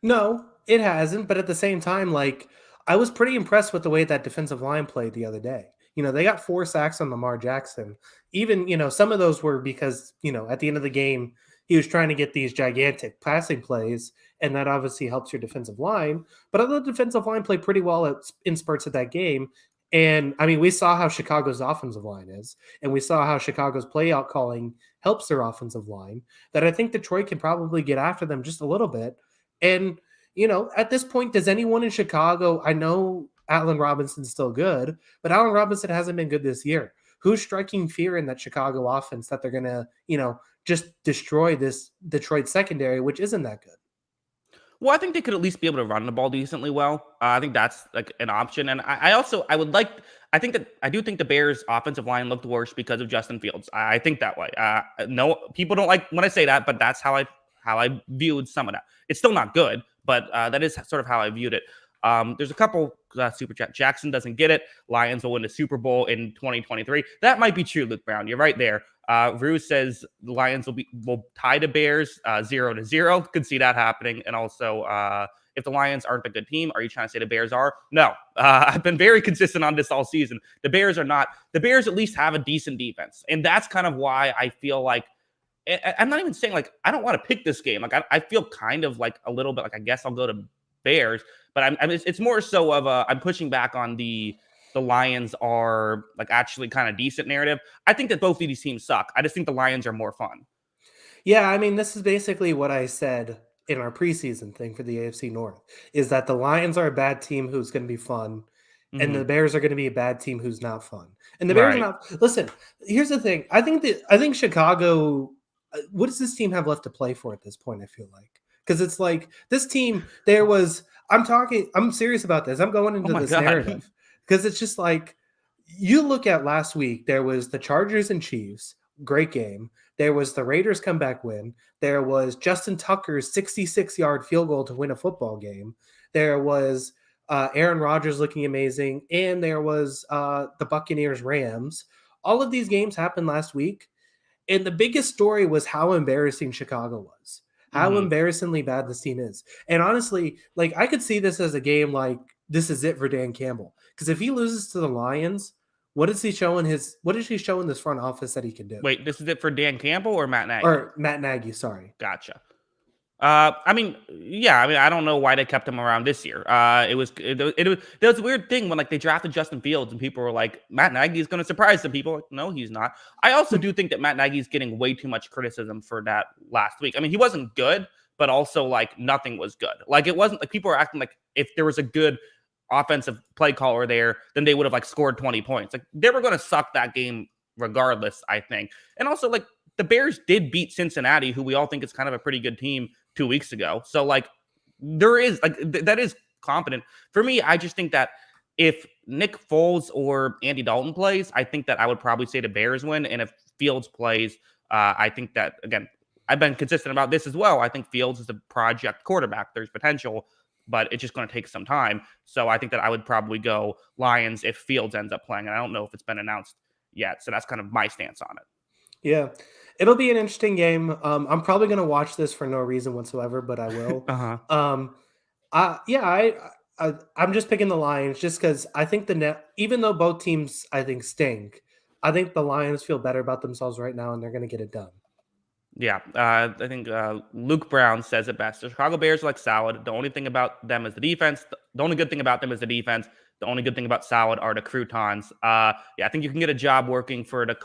No, it hasn't. But at the same time, I was pretty impressed with the way that defensive line played the other day. They got 4 sacks on Lamar Jackson. Even, some of those were because, at the end of the game, he was trying to get these gigantic passing plays, and that obviously helps your defensive line. But other defensive line played pretty well in spurts of that game. And, we saw how Chicago's offensive line is, and we saw how Chicago's play-out calling helps their offensive line, that I think Detroit can probably get after them just a little bit. And, at this point, does anyone in Chicago – I know – Allen Robinson's still good, but Allen Robinson hasn't been good this year. Who's striking fear in that Chicago offense that they're going to, just destroy this Detroit secondary, which isn't that good? Well, I think they could at least be able to run the ball decently well. I think that's an option. And I do think the Bears' offensive line looked worse because of Justin Fields. I think that way. No, people don't like when I say that, but that's how I viewed some of that. It's still not good, but that is sort of how I viewed it. There's a couple super chat. Jackson doesn't get it. Lions will win the Super Bowl in 2023. That might be true, Luke Brown. You're right there. Rue says the Lions will tie the Bears 0-0. Could see that happening. And also, if the Lions aren't a good team, are you trying to say the Bears are? No. I've been very consistent on this all season. The Bears are not. The Bears at least have a decent defense, and that's kind of why I feel like I'm not even saying I don't want to pick this game. I feel kind of a little bit I guess I'll go to Bears, but it's more so of I'm pushing back on the Lions are actually kind of decent narrative. I think that both of these teams suck. I just think the Lions are more fun. Yeah, this is basically what I said in our preseason thing for the AFC North, is that the Lions are a bad team who's going to be fun, and the Bears are going to be a bad team who's not fun. And the Bears are not. Listen, here's the thing. I think Chicago. What does this team have left to play for at this point? I feel like. Because it's this team, I'm serious about this. I'm going into this narrative because it's just you look at last week, there was the Chargers and Chiefs, great game. There was the Raiders comeback win. There was Justin Tucker's 66-yard field goal to win a football game. There was Aaron Rodgers looking amazing. And there was the Buccaneers Rams. All of these games happened last week. And the biggest story was how embarrassing Chicago was. How embarrassingly bad this team is. And honestly, I could see this as a game this is it for Dan Campbell. Because if he loses to the Lions, what is he showing this front office that he can do? Wait, this is it for Dan Campbell or Matt Nagy? Or Matt Nagy, sorry. Gotcha. I don't know why they kept him around this year. It was a weird thing when they drafted Justin Fields and people were like, Matt Nagy is going to surprise some people. No, he's not. I also do think that Matt Nagy is getting way too much criticism for that last week. He wasn't good, but also nothing was good. It wasn't people were acting like if there was a good offensive play caller there, then they would have scored 20 points. They were going to suck that game regardless, I think. And also the Bears did beat Cincinnati, who we all think is kind of a pretty good team 2 weeks ago. So there is that is competent. For me, I just think that if Nick Foles or Andy Dalton plays, I think that I would probably say the Bears win. And if Fields plays, I think that, again, I've been consistent about this as well. I think Fields is a project quarterback. There's potential, but it's just going to take some time. So I think that I would probably go Lions if Fields ends up playing. And I don't know if it's been announced yet. So that's kind of my stance on it. Yeah, it'll be an interesting game. I'm probably going to watch this for no reason whatsoever, but I will. Uh-huh. I'm just picking the Lions just because I think even though both teams I think stink, I think the Lions feel better about themselves right now, and they're going to get it done. Yeah, I think Luke Brown says it best. The Chicago Bears are like salad. The only thing about them is the defense. The only good thing about them is the defense. The only good thing about salad are the croutons. Yeah, I think you can get a job working for the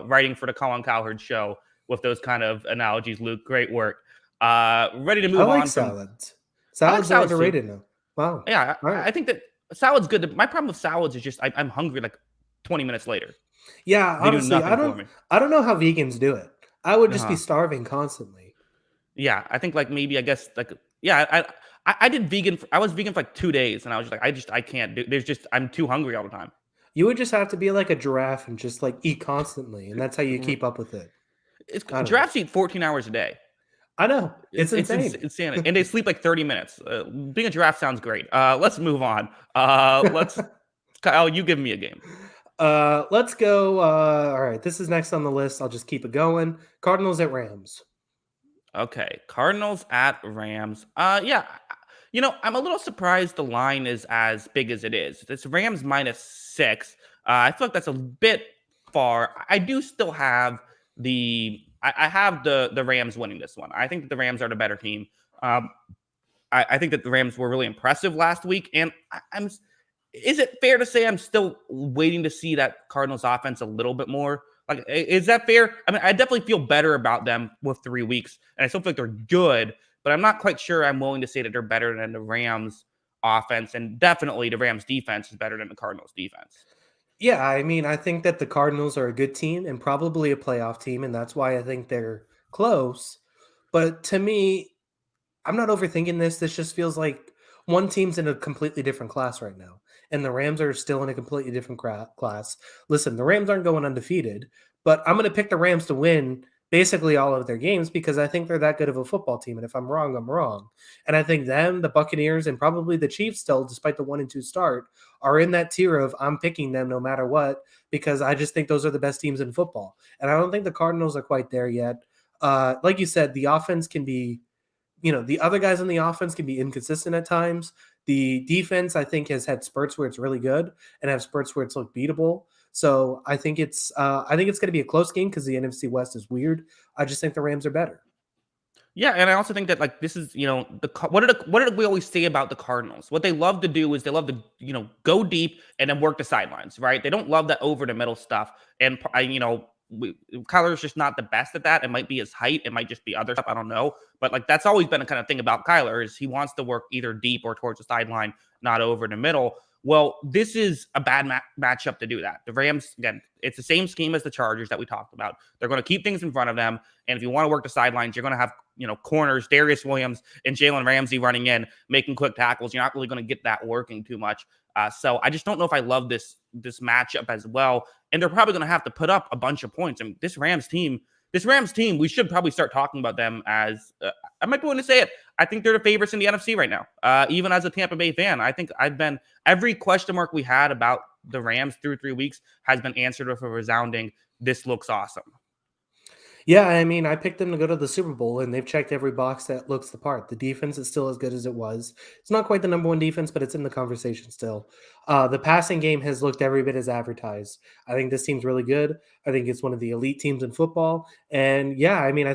writing for the Colin Cowherd show with those kind of analogies, Luke. Great work. Ready to move I like on salads. I like Salads are salads too. underrated now. Wow. Yeah, All right. I think that salad's good. My problem with salads is just I'm hungry like 20 minutes later. Yeah, They do honestly, nothing for me. I don't know how vegans do it. I would just be Uh-huh. starving constantly. Yeah, I think like maybe I guess like yeah, I did vegan. I was vegan for like 2 days, and I was just like I can't do. There's just I'm too hungry all the time. You would just have to be like a giraffe and just like eat constantly, and that's how you R- keep up with it. It's I don't know. giraffes eat 14 hours a day. I know. It's insane. Insanity, and they sleep like 30 minutes. Being a giraffe sounds great. Let's move on. Let's Kyle, you give me a game. Let's go. All right, this is next on the list. I'll just keep it going. Cardinals at Rams. Okay, Cardinals at Rams. Yeah, I'm a little surprised the line is as big as it is. It's Rams -6. I feel like that's a bit far. I do still have I have the Rams winning this one. I think that the Rams are the better team. Um, I think that the Rams were really impressive last week, and I'm. Is it fair to say I'm still waiting to see that Cardinals offense a little bit more? Like, is that fair? I mean, I definitely feel better about them with 3 weeks, and I still feel like they're good, but I'm not quite sure I'm willing to say that they're better than the Rams offense, and definitely the Rams defense is better than the Cardinals defense. Yeah, I mean, I think that the Cardinals are a good team and probably a playoff team, and that's why I think they're close. But to me, I'm not overthinking this. This just feels like one team's in a completely different class right now, and the Rams are still in a completely different class. Listen, the Rams aren't going undefeated, but I'm going to pick the Rams to win basically all of their games because I think they're that good of a football team. And if I'm wrong, I'm wrong. And I think them, the Buccaneers, and probably the Chiefs still, despite the 1-2 start, are in that tier of I'm picking them no matter what because I just think those are the best teams in football. And I don't think the Cardinals are quite there yet. Like you said, the offense can be the other guys on the offense can be inconsistent at times. The defense, I think, has had spurts where it's really good and have spurts where it's looked beatable. So I think it's going to be a close game because the NFC West is weird. I just think the Rams are better. Yeah, and I also think that like this is what did we always say about the Cardinals? What they love to do is they love to go deep and then work the sidelines, right? They don't love that over the middle stuff, and Kyler's just not the best at that. It might be his height, it might just be other stuff. I don't know, but like that's always been a kind of thing about Kyler is he wants to work either deep or towards the sideline, not over the middle. Well, this is a bad matchup to do that. The Rams, again, it's the same scheme as the Chargers that we talked about. They're going to keep things in front of them. And if you want to work the sidelines, you're going to have, corners, Darius Williams and Jalen Ramsey running in, making quick tackles. You're not really going to get that working too much. So I just don't know if I love this matchup as well. And they're probably going to have to put up a bunch of points. And this Rams team, we should probably start talking about them as I might be willing to say it. I think they're the favorites in the NFC right now. Even as a Tampa Bay fan, I think every question mark we had about the Rams through 3 weeks has been answered with a resounding, this looks awesome. Yeah, I mean, I picked them to go to the Super Bowl, and they've checked every box that looks the part. The defense is still as good as it was. It's not quite the number one defense, but it's in the conversation still. The passing game has looked every bit as advertised. I think this team's really good. I think it's one of the elite teams in football. And yeah, I mean, I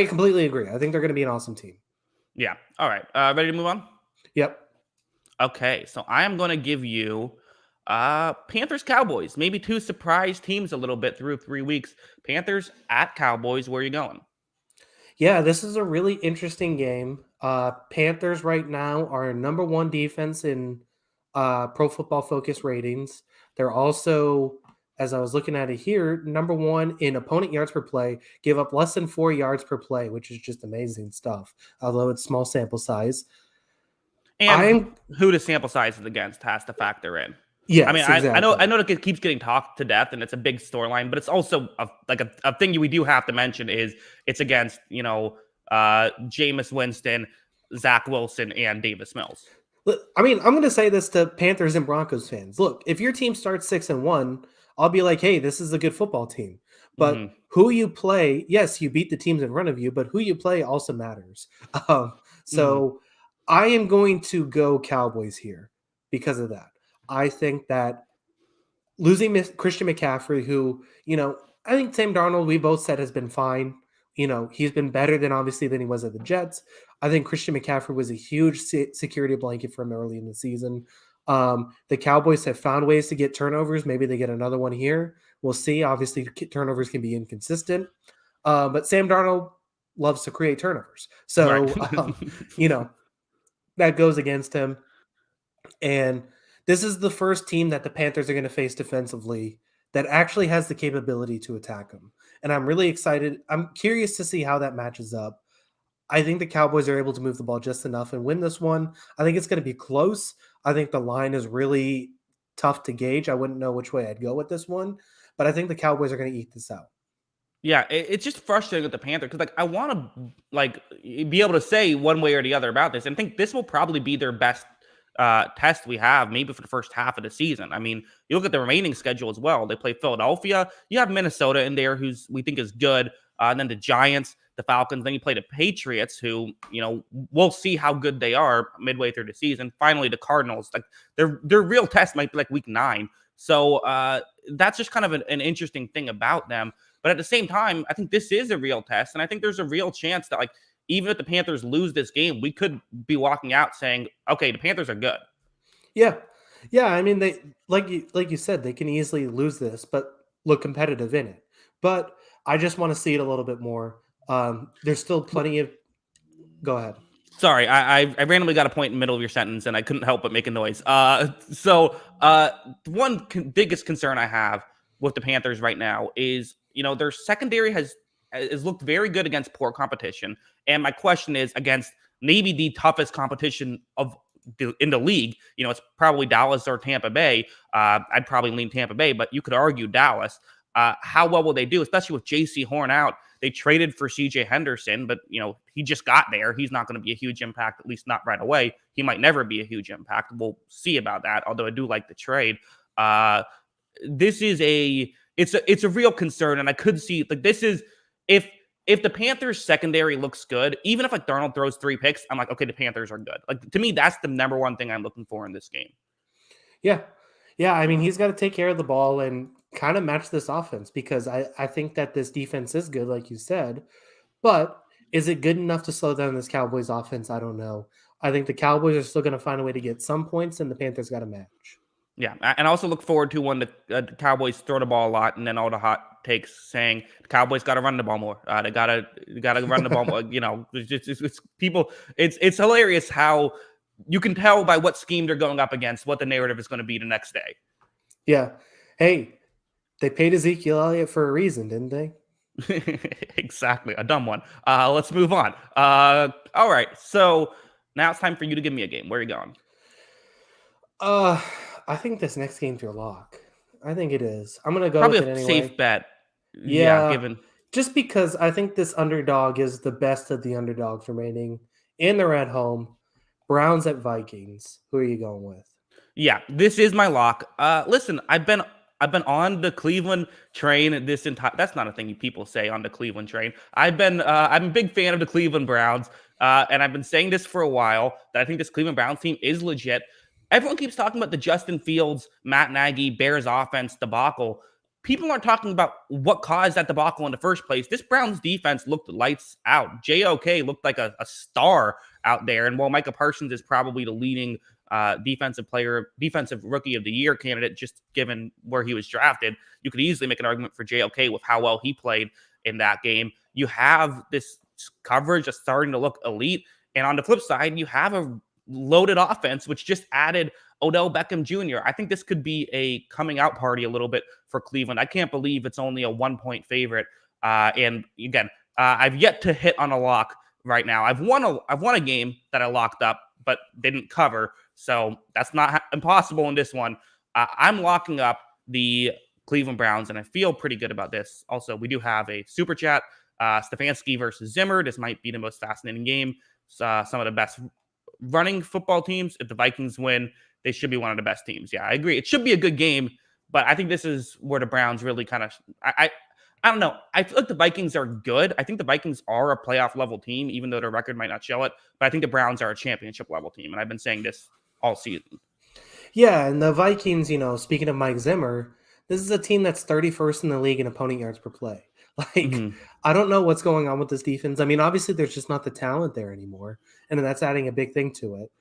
completely agree. I think they're going to be an awesome team. Yeah. All right. Ready to move on? Yep. Okay. So I am going to give you Panthers, Cowboys, maybe two surprise teams a little bit through 3 weeks. Panthers at Cowboys. Where are you going? Yeah, this is a really interesting game. Panthers right now are number one defense in Pro Football Focus ratings. They're also, as I was looking at it here, number one in opponent yards per play, give up less than 4 yards per play, which is just amazing stuff, although it's small sample size. And who the sample size is against has to factor in. Yes, I mean, exactly. I know that it keeps getting talked to death, and it's a big storyline, but it's also a thing we do have to mention is it's against Jameis Winston, Zach Wilson and Davis Mills. Look, I mean, I'm going to say this to Panthers and Broncos fans. Look, if your team starts 6-1, I'll be like, hey, this is a good football team. But who you play, yes, you beat the teams in front of you, but who you play also matters. So I am going to go Cowboys here because of that. I think that losing Christian McCaffrey, who, I think Sam Darnold, we both said has been fine. He's been better than obviously than he was at the Jets. I think Christian McCaffrey was a huge security blanket for him early in the season. The Cowboys have found ways to get turnovers. Maybe they get another one here. We'll see. Obviously, turnovers can be inconsistent. But Sam Darnold loves to create turnovers. So, Right. That goes against him. And this is the first team that the Panthers are going to face defensively that actually has the capability to attack them. And I'm really excited. I'm curious to see how that matches up. I think the Cowboys are able to move the ball just enough and win this one. I think it's going to be close. I think the line is really tough to gauge. I wouldn't know which way I'd go with this one, but I think the Cowboys are going to eat this out. Yeah, it's just frustrating with the Panthers because I want to be able to say one way or the other about this, and think this will probably be their best test we have, maybe for the first half of the season. I mean, you look at the remaining schedule as well. They play Philadelphia. You have Minnesota in there, who's we think is good, and then the Giants, the Falcons. Then you play the Patriots, who we'll see how good they are midway through the season. Finally, the Cardinals. Their real test might be week 9. So that's just kind of an interesting thing about them. But at the same time, I think this is a real test, and I think there's a real chance that even if the Panthers lose this game, we could be walking out saying, "Okay, the Panthers are good." Yeah. I mean, they like you said, they can easily lose this, but look competitive in it. But I just want to see it a little bit more. There's still plenty of. Go ahead. Sorry, I randomly got a point in the middle of your sentence, and I couldn't help but make a noise. One biggest concern I have with the Panthers right now is their secondary has looked very good against poor competition, and my question is against maybe the toughest competition in the league. It's probably Dallas or Tampa Bay. I'd probably lean Tampa Bay, but you could argue Dallas. How well will they do, especially with J.C. Horn out? They traded for C.J. Henderson, but he just got there. He's not going to be a huge impact, at least not right away. He might never be a huge impact. We'll see about that. Although I do like the trade. This is it's a real concern, and I could see this is if the Panthers secondary looks good, even if Darnold throws 3 picks, I'm like, okay, the Panthers are good. To me, that's the number one thing I'm looking for in this game. Yeah. I mean, he's got to take care of the ball and kind of match this offense, because I think that this defense is good, like you said, but is it good enough to slow down this Cowboys offense? I don't know. I think the Cowboys are still going to find a way to get some points, and the Panthers got to match. Yeah, and I also look forward to when the Cowboys throw the ball a lot, and then all the hot takes saying the Cowboys got to run the ball more. They gotta run the ball more. It's people. It's hilarious how you can tell by what scheme they're going up against what the narrative is going to be the next day. Yeah. Hey, they paid Ezekiel Elliott for a reason, didn't they? Exactly, a dumb one. Let's move on. All right, so now it's time for you to give me a game. Where are you going? I think this next game's your lock. I think it is. I'm gonna go Probably with it a anyway. safe bet. Yeah, given just because I think this underdog is the best of the underdogs remaining, and they're at home. Browns at Vikings. Who are you going with? Yeah, this is my lock. Listen, I've been on the Cleveland train this entire. That's not a thing people say, on the Cleveland train. I'm a big fan of the Cleveland Browns, and I've been saying this for a while that I think this Cleveland Browns team is legit. Everyone keeps talking about the Justin Fields, Matt Nagy, Bears offense debacle. People aren't talking about what caused that debacle in the first place. This Browns defense looked lights out. JOK looked like a star out there. And while Micah Parsons is probably the leading defensive rookie of the year candidate, just given where he was drafted, you could easily make an argument for JOK with how well he played in that game. You have this coverage that's starting to look elite. And on the flip side, you have a loaded offense, which just added Odell Beckham Jr. I think this could be a coming out party a little bit for Cleveland. I can't believe it's only a 1-point favorite. And again, I've yet to hit on a lock right now. I've won a game that I locked up, but didn't cover. So that's not impossible in this one. I'm locking up the Cleveland Browns, and I feel pretty good about this. Also, we do have a super chat, Stefanski versus Zimmer. This might be the most fascinating game some of the best running football teams. If the Vikings win, they should be one of the best teams. Yeah, I agree. It should be a good game, but I think this is where the Browns really kind of I don't know. I feel like the Vikings are good. I think the Vikings are a playoff level team, even though their record might not show it. But I think the Browns are a championship level team, and I've been saying this all season. Yeah, and the Vikings, speaking of Mike Zimmer, this is a team that's 31st in the league in opponent yards per play. Like, I don't know what's going on with this defense. I mean, obviously, there's just not the talent there anymore, and that's adding a big thing to it.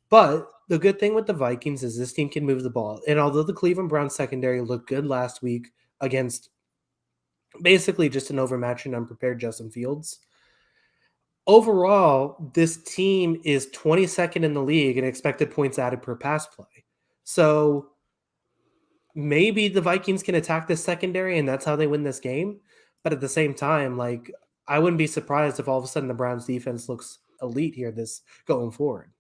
But the good thing with the Vikings is this team can move the ball. And although the Cleveland Browns secondary looked good last week against basically just an overmatched and unprepared Justin Fields, overall, this team is 22nd in the league in expected points added per pass play. So maybe the Vikings can attack this secondary and that's how they win this game. But at the same time, like, I wouldn't be surprised if all of a sudden the Browns defense looks elite here this going forward.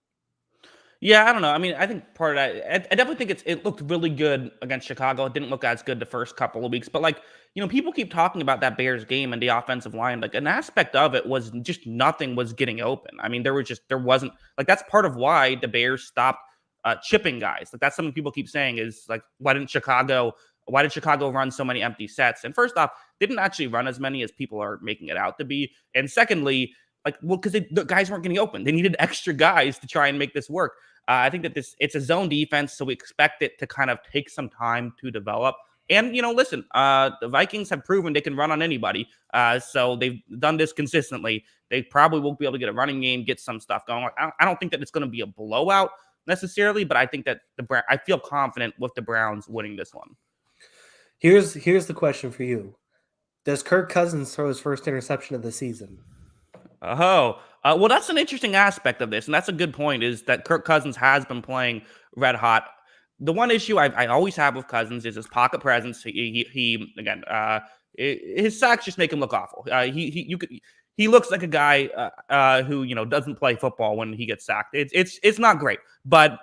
Yeah, I don't know. I mean, I think part of that, I definitely think it looked really good against Chicago. It didn't look as good the first couple of weeks, but like, people keep talking about that Bears game and the offensive line. Like, an aspect of it was just nothing was getting open. I mean, there wasn't, like, that's part of why the Bears stopped chipping guys. Like, that's something people keep saying is like, why did Chicago run so many empty sets? And first off, they didn't actually run as many as people are making it out to be. And secondly, because the guys weren't getting open. They needed extra guys to try and make this work. I think that it's a zone defense, so we expect it to kind of take some time to develop. And, listen, the Vikings have proven they can run on anybody. So they've done this consistently. They probably won't be able to get a running game, get some stuff going. I don't think that it's going to be a blowout necessarily, but I think that I feel confident with the Browns winning this one. Here's the question for you. Does Kirk Cousins throw his first interception of the season? Well, that's an interesting aspect of this, and that's a good point, is that Kirk Cousins has been playing red hot. The one issue I always have with Cousins is his pocket presence. He again, his sacks just make him look awful. He looks like a guy who doesn't play football when he gets sacked. It's not great, but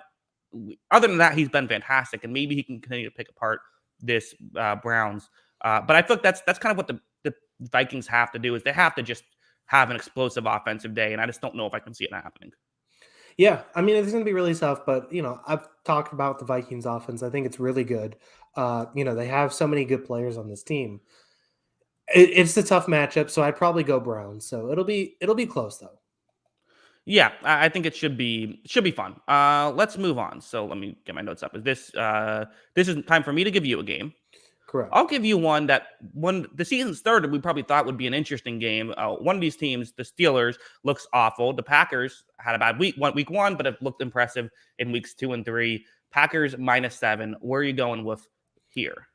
other than that, he's been fantastic, and maybe he can continue to pick apart this Browns. But I feel like that's kind of what the Vikings have to do, is they have to just have an explosive offensive day, and I just don't know if I can see it happening. Yeah, I mean, it's going to be really tough, but, I've talked about the Vikings offense. I think it's really good. They have so many good players on this team. It's a tough matchup, so I'd probably go Browns. So it'll be close, though. Yeah, I think it should be fun. Let's move on. So let me get my notes up. This is time for me to give you a game. Correct. I'll give you one that when the season started, we probably thought would be an interesting game. One of these teams, the Steelers, looks awful. The Packers had a bad week one, but it looked impressive in weeks 2 and 3. Packers -7. Where are you going with here?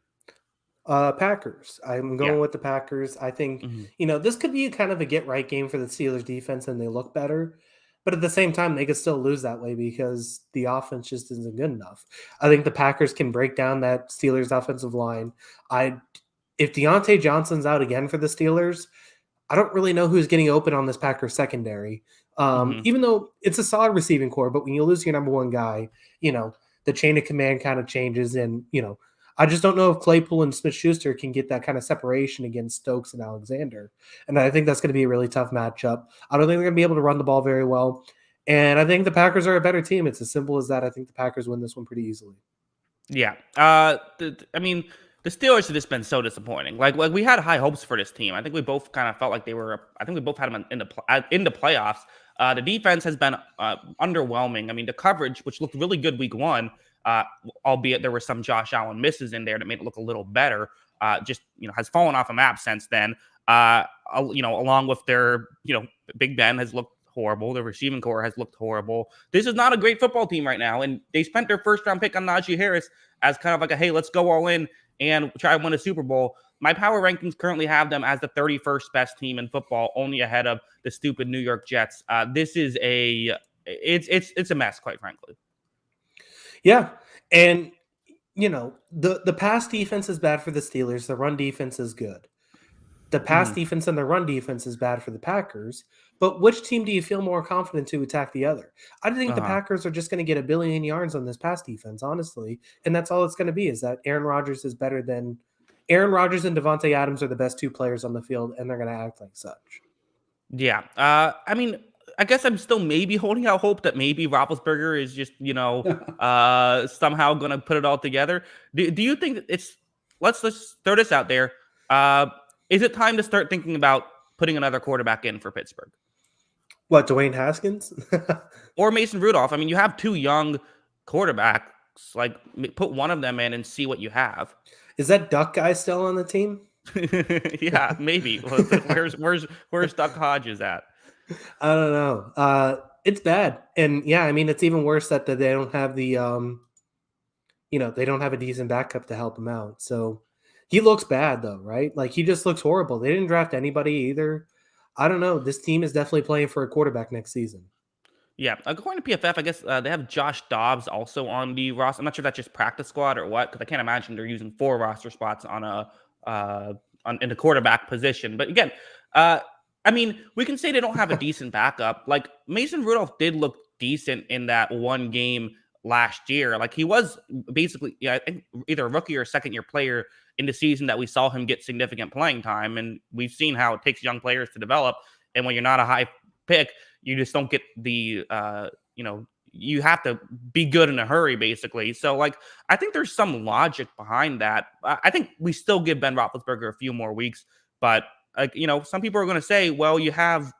Packers. I'm going with the Packers. I think, this could be kind of a get-right game for the Steelers defense, and they look better. But at the same time, they could still lose that way because the offense just isn't good enough. I think the Packers can break down that Steelers offensive line. If Deontay Johnson's out again for the Steelers, I don't really know who's getting open on this Packers secondary. Even though it's a solid receiving core, but when you lose your number one guy, the chain of command kind of changes, and I just don't know if Claypool and Smith-Schuster can get that kind of separation against Stokes and Alexander. And I think that's going to be a really tough matchup. I don't think they're going to be able to run the ball very well. And I think the Packers are a better team. It's as simple as that. I think the Packers win this one pretty easily. Yeah. I mean, the Steelers have just been so disappointing. Like we had high hopes for this team. I think we both kind of felt like I think we both had them in the playoffs. The defense has been underwhelming. I mean, the coverage, which looked really good week 1, albeit there were some Josh Allen misses in there that made it look a little better, has fallen off a map since then. Along with their, Big Ben has looked horrible. The receiving core has looked horrible. This is not a great football team right now, and they spent their first round pick on Najee Harris as kind of like hey, let's go all in and try to win a Super Bowl. My power rankings currently have them as the 31st best team in football, only ahead of the stupid New York Jets. This is it's a mess, quite frankly. Yeah. And, the pass defense is bad for the Steelers. The run defense is good. The pass defense and the run defense is bad for the Packers. But which team do you feel more confident to attack the other? I think the Packers are just going to get a billion yards on this pass defense, honestly. And that's all it's going to be, is that Aaron Rodgers is better than – Aaron Rodgers and Devontae Adams are the best 2 players on the field, and they're going to act like such. Yeah. I mean – I guess I'm still maybe holding out hope that maybe Roethlisberger is just, somehow going to put it all together. Do you think it's let's throw this out there. Uh, is it time to start thinking about putting another quarterback in for Pittsburgh What, Dwayne Haskins? or Mason Rudolph? I mean, you have two young quarterbacks. Like, put one of them in and see what you have. Is that Duck guy still on the team? Yeah, maybe. Where's Duck Hodges at? I don't know. It's bad, and yeah, I mean, it's even worse that they don't have the they don't have a decent backup to help him out. So he looks bad though, right? Like he just looks horrible. They didn't draft anybody either. I don't know. This team is definitely playing for a quarterback next season. Yeah, according to PFF, I guess they have Josh Dobbs also on the roster. I'm not sure if that's just practice squad or what, because I can't imagine they're using 4 roster spots on in the quarterback position. But again, I mean, we can say they don't have a decent backup. Like Mason Rudolph did look decent in that one game last year. Like he was basically, I think either a rookie or second year player in the season that we saw him get significant playing time, and we've seen how it takes young players to develop. And when you're not a high pick, you just don't get the you have to be good in a hurry, basically. So, like, I think there's some logic behind that. I think we still give Ben Roethlisberger a few more weeks, but some people are going to say, well, you have,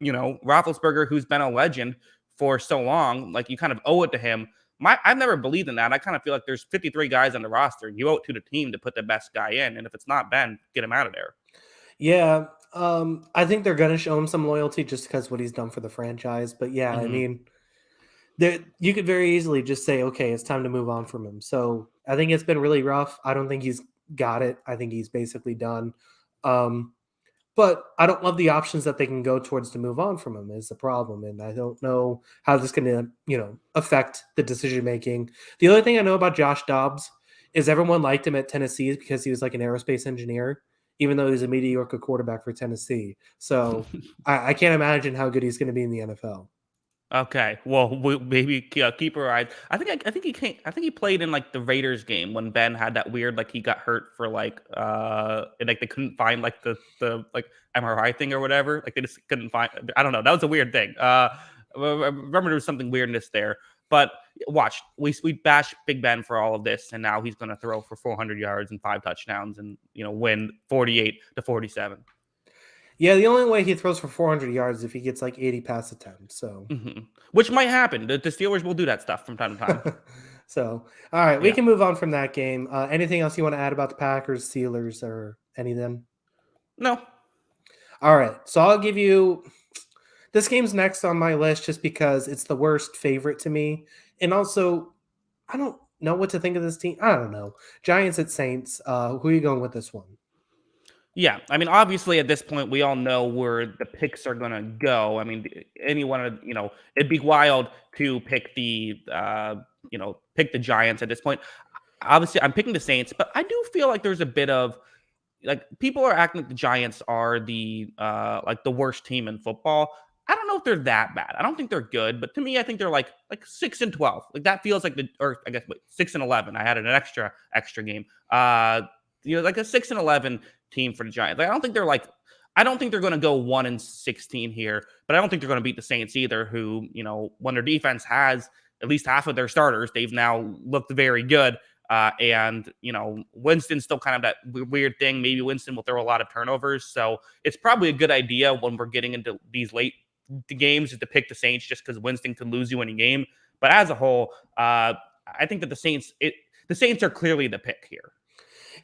Roethlisberger, who's been a legend for so long, like you kind of owe it to him. I've never believed in that. I kind of feel like there's 53 guys on the roster. You owe it to the team to put the best guy in, and if it's not Ben, get him out of there. Yeah, I think they're going to show him some loyalty just because what he's done for the franchise. But yeah, I mean, you could very easily just say, okay, it's time to move on from him. So I think it's been really rough. I don't think he's got it. I think he's basically done. But I don't love the options that they can go towards to move on from him is the problem. And I don't know how this is going to, affect the decision making. The other thing I know about Josh Dobbs is everyone liked him at Tennessee because he was like an aerospace engineer, even though he's a mediocre quarterback for Tennessee. So I can't imagine how good he's going to be in the NFL. Okay, well, maybe keep our eyes. I think he came. I think he played in like the Raiders game when Ben had that weird, like he got hurt for and, like they couldn't find like the like MRI thing or whatever. Like they just couldn't find. I don't know. That was a weird thing. I remember there was something weirdness there. But watch, we bash Big Ben for all of this, and now he's going to throw for 400 yards and 5 touchdowns, and win 48-47. Yeah, the only way he throws for 400 yards is if he gets like 80 pass attempts. So, which might happen. The Steelers will do that stuff from time to time. So, all right, we can move on from that game. Anything else you want to add about the Packers, Steelers, or any of them? No. All right, so I'll give you this game's next on my list just because it's the worst favorite to me, and also I don't know what to think of this team. I don't know. Giants at Saints. Who are you going with this one? Yeah, I mean, obviously at this point, we all know where the picks are going to go. I mean, anyone, it'd be wild to pick the Giants at this point. Obviously, I'm picking the Saints, but I do feel like there's a bit of like people are acting like the Giants are the worst team in football. I don't know if they're that bad. I don't think they're good, but to me, I think they're like 6-12. Like that feels like 6-11. I had an extra game. Like a 6-11 team for the Giants. Like, I don't think they're going to go 1-16 here, but I don't think they're going to beat the Saints either, who, when their defense has at least half of their starters, they've now looked very good. And Winston's still kind of that weird thing. Maybe Winston will throw a lot of turnovers. So it's probably a good idea when we're getting into these late games is to pick the Saints just because Winston could lose you any game. But as a whole, I think that the Saints are clearly the pick here.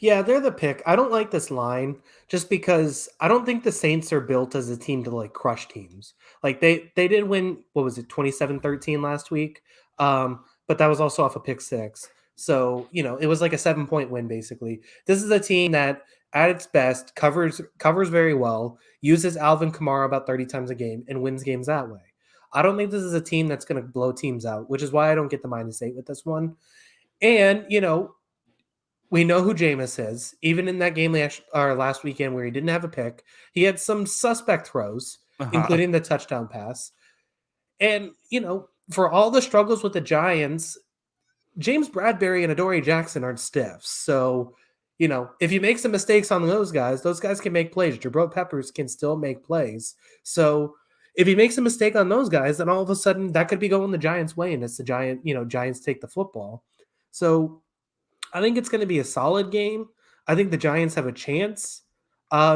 Yeah, they're the pick. I don't like this line just because I don't think the Saints are built as a team to like crush teams. Like they did win, what was it, 27-13 last week? But that was also off a pick 6. So, it was like a 7-point win basically. This is a team that at its best covers very well, uses Alvin Kamara about 30 times a game and wins games that way. I don't think this is a team that's going to blow teams out, which is why I don't get the -8 with this one. And, we know who Jameis is. Even in that game last weekend where he didn't have a pick, he had some suspect throws, including the touchdown pass. And, for all the struggles with the Giants, James Bradbury and Adoree Jackson aren't stiffs. So, if you make some mistakes on those guys can make plays. Jabril Peppers can still make plays. So, If he makes a mistake on those guys, then all of a sudden that could be going the Giants' way, and it's the Giants take the football. So I think it's going to be a solid game. I think the Giants have a chance.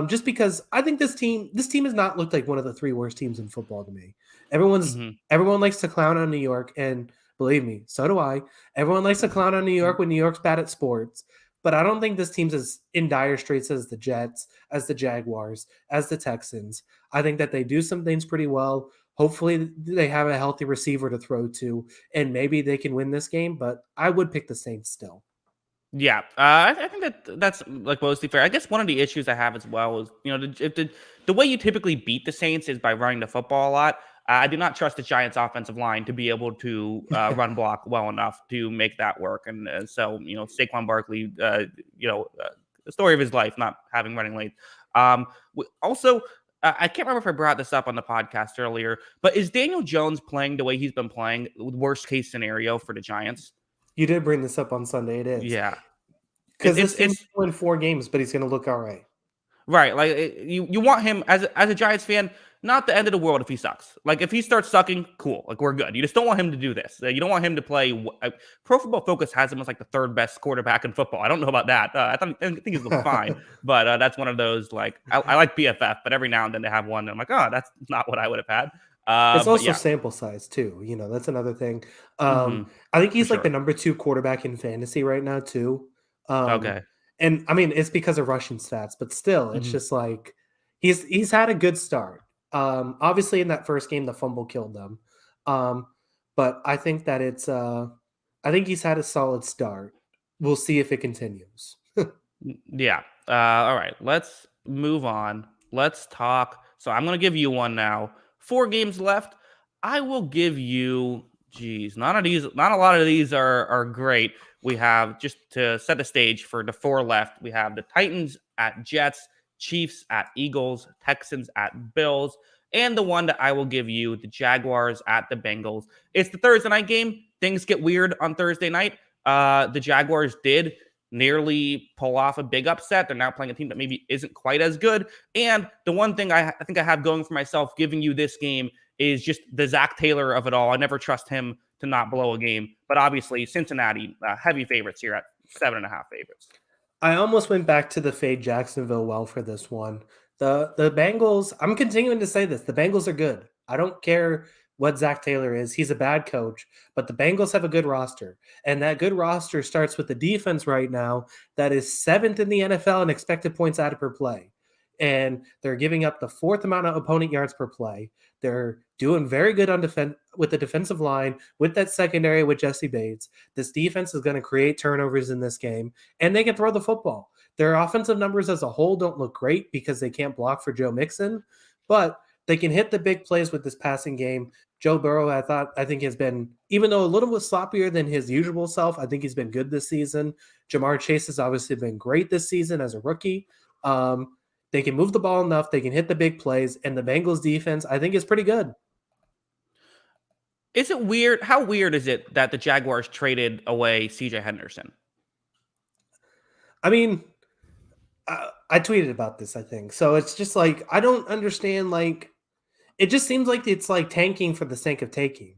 Just because I think this team has not looked like one of the three worst teams in football to me. Everyone likes to clown on New York, and believe me, so do I. Everyone likes to clown on New York when New York's bad at sports, but I don't think this team's as in dire straits as the Jets, as the Jaguars, as the Texans. I think that they do some things pretty well. Hopefully, they have a healthy receiver to throw to, and maybe they can win this game. But I would pick the Saints still. Yeah, I think that's like mostly fair. I guess one of the issues I have as well is, if the way you typically beat the Saints is by running the football a lot. I do not trust the Giants' offensive line to be able to run block well enough to make that work. And so, Saquon Barkley, the story of his life, not having running lanes. Also, I can't remember if I brought this up on the podcast earlier, but is Daniel Jones playing the way he's been playing? Worst case scenario for the Giants? You did bring this up on Sunday. It is. Yeah. Because this team's win 4 games, but he's going to look all right. Right. Like, you want him as a Giants fan, not the end of the world if he sucks. Like, if he starts sucking, cool. Like, we're good. You just don't want him to do this. You don't want him to play. Pro Football Focus has him as like the 3rd best quarterback in football. I don't know about that. I think he's fine. But that's one of those, like, I like BFF, but every now and then they have one. And I'm like, oh, that's not what I would have had. It's also sample size too. That's another thing. I think he's like the number 2 quarterback in fantasy right now too. Okay. And I mean, it's because of rushing stats, but still, it's just like he's had a good start. Obviously in that first game, the fumble killed them. But I think that I think he's had a solid start. We'll see if it continues. Yeah. All right. Let's move on. Let's talk. So I'm going to give you one now. 4 games left. I will give you, not a lot of these are great. We have, just to set the stage for the 4 left, we have the Titans at Jets, Chiefs at Eagles, Texans at Bills, and the one that I will give you, the Jaguars at the Bengals. It's the Thursday night game. Things get weird on Thursday night. The Jaguars did nearly pull off a big upset. They're now playing a team that maybe isn't quite as good. And the one thing I think I have going for myself giving you this game is just the Zach Taylor of it all. I never trust him to not blow a game. But obviously, Cincinnati, heavy favorites here at 7.5 favorites. I almost went back to the fade Jacksonville well for this one. The Bengals, I'm continuing to say this. The Bengals are good. I don't care what Zach Taylor is. He's a bad coach, but the Bengals have a good roster. And that good roster starts with the defense right now that is 7th in the NFL in expected points added per play. And they're giving up the 4th amount of opponent yards per play. They're doing very good on with the defensive line, with that secondary with Jesse Bates. This defense is going to create turnovers in this game, and they can throw the football. Their offensive numbers as a whole don't look great because they can't block for Joe Mixon, but they can hit the big plays with this passing game. Joe Burrow, I think has been, even though a little bit sloppier than his usual self, I think he's been good this season. Jamar Chase has obviously been great this season as a rookie. They can move the ball enough. They can hit the big plays. And the Bengals defense, I think, is pretty good. Is it weird? How weird is it that the Jaguars traded away CJ Henderson? I mean, I tweeted about this, I think. So it's just like, I don't understand. Like, it just seems like it's like tanking for the sake of taking,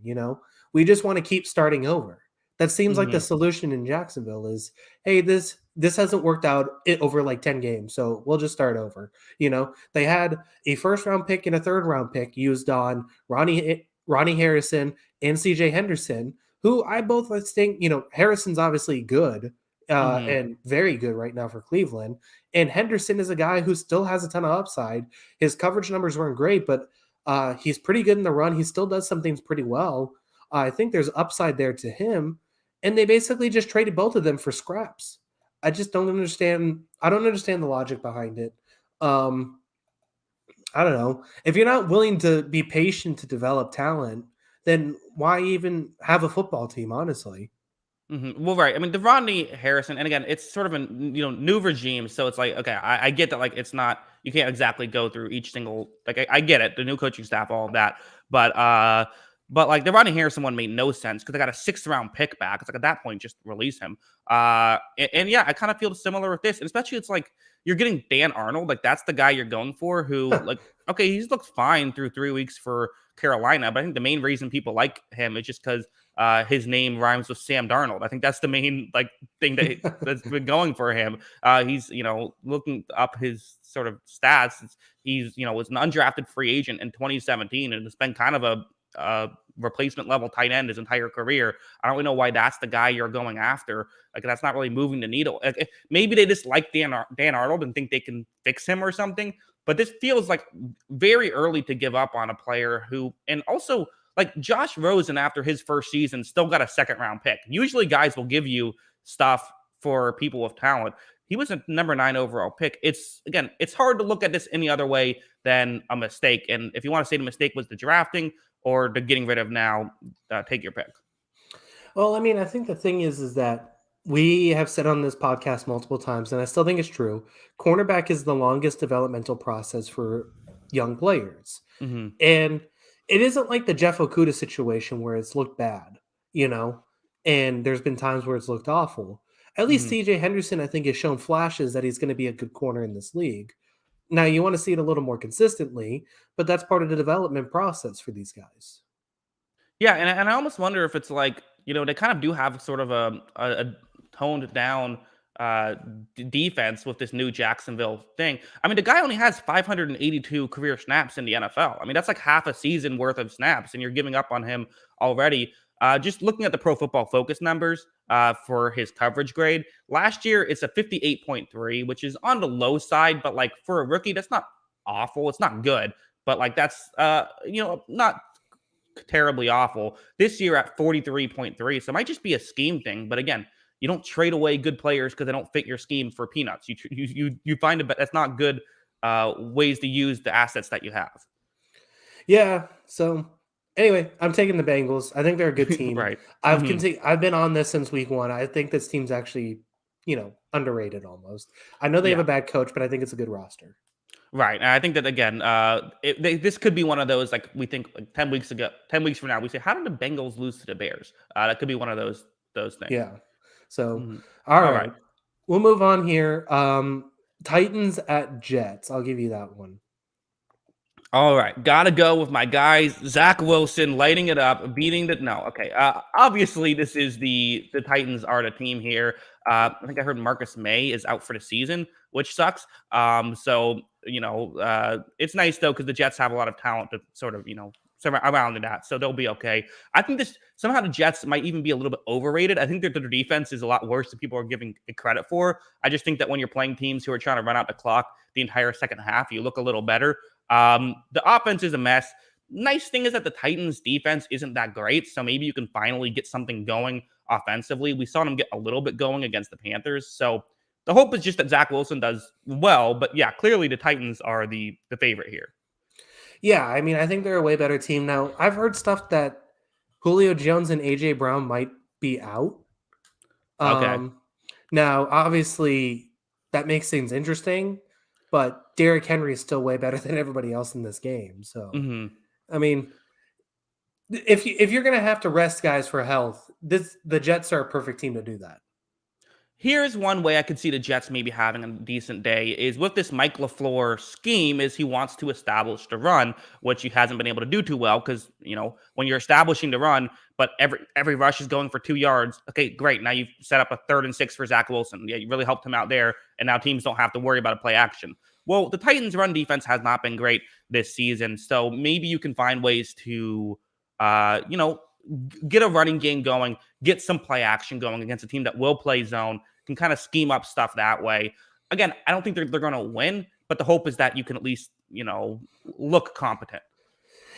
We just want to keep starting over. That seems like the solution in Jacksonville is, hey, this hasn't worked out over like 10 games, so we'll just start over. They had a 1st-round pick and a 3rd-round pick used on Ronnie Harrison and CJ Henderson, who I both think, Harrison's obviously good and very good right now for Cleveland. And Henderson is a guy who still has a ton of upside. His coverage numbers weren't great, but he's pretty good in the run. He still does some things pretty well. I think there's upside there to him. And they basically just traded both of them for scraps. I just don't understand. I don't understand the logic behind it. I don't know. If you're not willing to be patient to develop talent, then why even have a football team, honestly? Well, right. I mean, the Rodney Harrison, and again, it's sort of a new regime, so it's like, okay, I get that, like, it's not, you can't exactly go through each single, like, I get it, the new coaching staff, all of that, but But like the Ronnie Harrison one made no sense because they got a 6th-round pick back. It's like at that point, just release him. And yeah, I kind of feel similar with this, and especially it's like you're getting Dan Arnold, like that's the guy you're going for. Who like okay, he's looked fine through 3 weeks for Carolina, but I think the main reason people like him is just because his name rhymes with Sam Darnold. I think that's the main like thing that's been going for him. He's looking up his sort of stats. He's was an undrafted free agent in 2017, and it's been kind of a replacement level tight end his entire career. I don't really know why that's the guy you're going after. Like that's not really moving the needle. Like, maybe they just like Dan Arnold and think they can fix him or something. But this feels like very early to give up on a player who, and also like Josh Rosen after his first season still got a 2nd-round pick. Usually guys will give you stuff for people with talent. He was a number 9 overall pick. It's hard to look at this any other way than a mistake. And if you want to say the mistake was the drafting or the getting rid of now, take your pick. Well, I mean, I think the thing is that we have said on this podcast multiple times, and I still think it's true, cornerback is the longest developmental process for young players. Mm-hmm. And it isn't like the Jeff Okuda situation where it's looked bad, and there's been times where it's looked awful. At least CJ Henderson, I think, has shown flashes that he's going to be a good corner in this league. Now, you want to see it a little more consistently, but that's part of the development process for these guys. Yeah, and I almost wonder if it's like, they kind of do have sort of a toned down defense with this new Jacksonville thing. I mean, the guy only has 582 career snaps in the NFL. I mean, that's like half a season worth of snaps, and you're giving up on him already. Just looking at the Pro Football Focus numbers for his coverage grade, last year it's a 58.3, which is on the low side, but like for a rookie, that's not awful. It's not good, but like that's not terribly awful. This year at 43.3, so it might just be a scheme thing. But again, you don't trade away good players because they don't fit your scheme for peanuts. You find that's not good ways to use the assets that you have. Yeah. So anyway, I'm taking the Bengals. I think they're a good team. Right. I've been on this since week 1. I think this team's actually, underrated almost. I know they have a bad coach, but I think it's a good roster. Right. And I think that, again, this could be one of those, like we think like 10 weeks from now, we say, how did the Bengals lose to the Bears? That could be one of those things. Yeah. So, all right. We'll move on here. Titans at Jets. I'll give you that one. All right. Got to go with my guys. Zach Wilson lighting it up, beating the – no. Okay. Obviously, this is the Titans are the team here. I think I heard Marcus May is out for the season, which sucks. So, it's nice, though, because the Jets have a lot of talent to sort of, around that. So they'll be okay. I think somehow the Jets might even be a little bit overrated. I think that their defense is a lot worse than people are giving it credit for. I just think that when you're playing teams who are trying to run out the clock the entire second half, you look a little better. The offense is a mess. Nice thing is that the Titans defense isn't that great. So maybe you can finally get something going offensively. We saw them get a little bit going against the Panthers. So the hope is just that Zach Wilson does well, but yeah, clearly the Titans are the favorite here. Yeah. I mean, I think they're a way better team. Now I've heard stuff that Julio Jones and AJ Brown might be out. Okay. Now obviously that makes things interesting. But Derrick Henry is still way better than everybody else in this game. So, I mean, if you're going to have to rest guys for health, the Jets are a perfect team to do that. Here's one way I could see the Jets maybe having a decent day is with this Mike LaFleur scheme is he wants to establish the run, which he hasn't been able to do too well because, when you're establishing the run, but every rush is going for 2 yards. Okay, great. Now you've set up a 3rd and 6 for Zach Wilson. Yeah, you really helped him out there, and now teams don't have to worry about a play action. Well, the Titans' run defense has not been great this season, so maybe you can find ways to, get a running game going, get some play action going against a team that will play zone, can kind of scheme up stuff that way. Again, I don't think they're going to win, but the hope is that you can at least, look competent.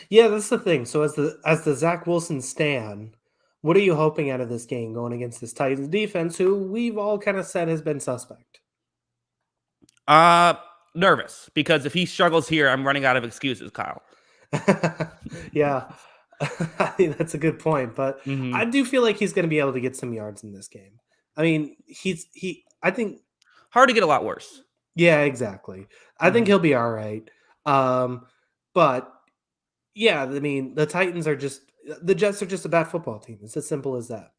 Yeah, that's the thing. So as the Zach Wilson stan, what are you hoping out of this game going against this Titans defense, who we've all kind of said has been suspect? Nervous, because if he struggles here, I'm running out of excuses, Kyle. Yeah. I think that's a good point, but I do feel like he's going to be able to get some yards in this game. I mean, I think hard to get a lot worse. Yeah, exactly. I think he'll be all right. But yeah, I mean, the Titans are just The Jets are just a bad football team. It's as simple as that.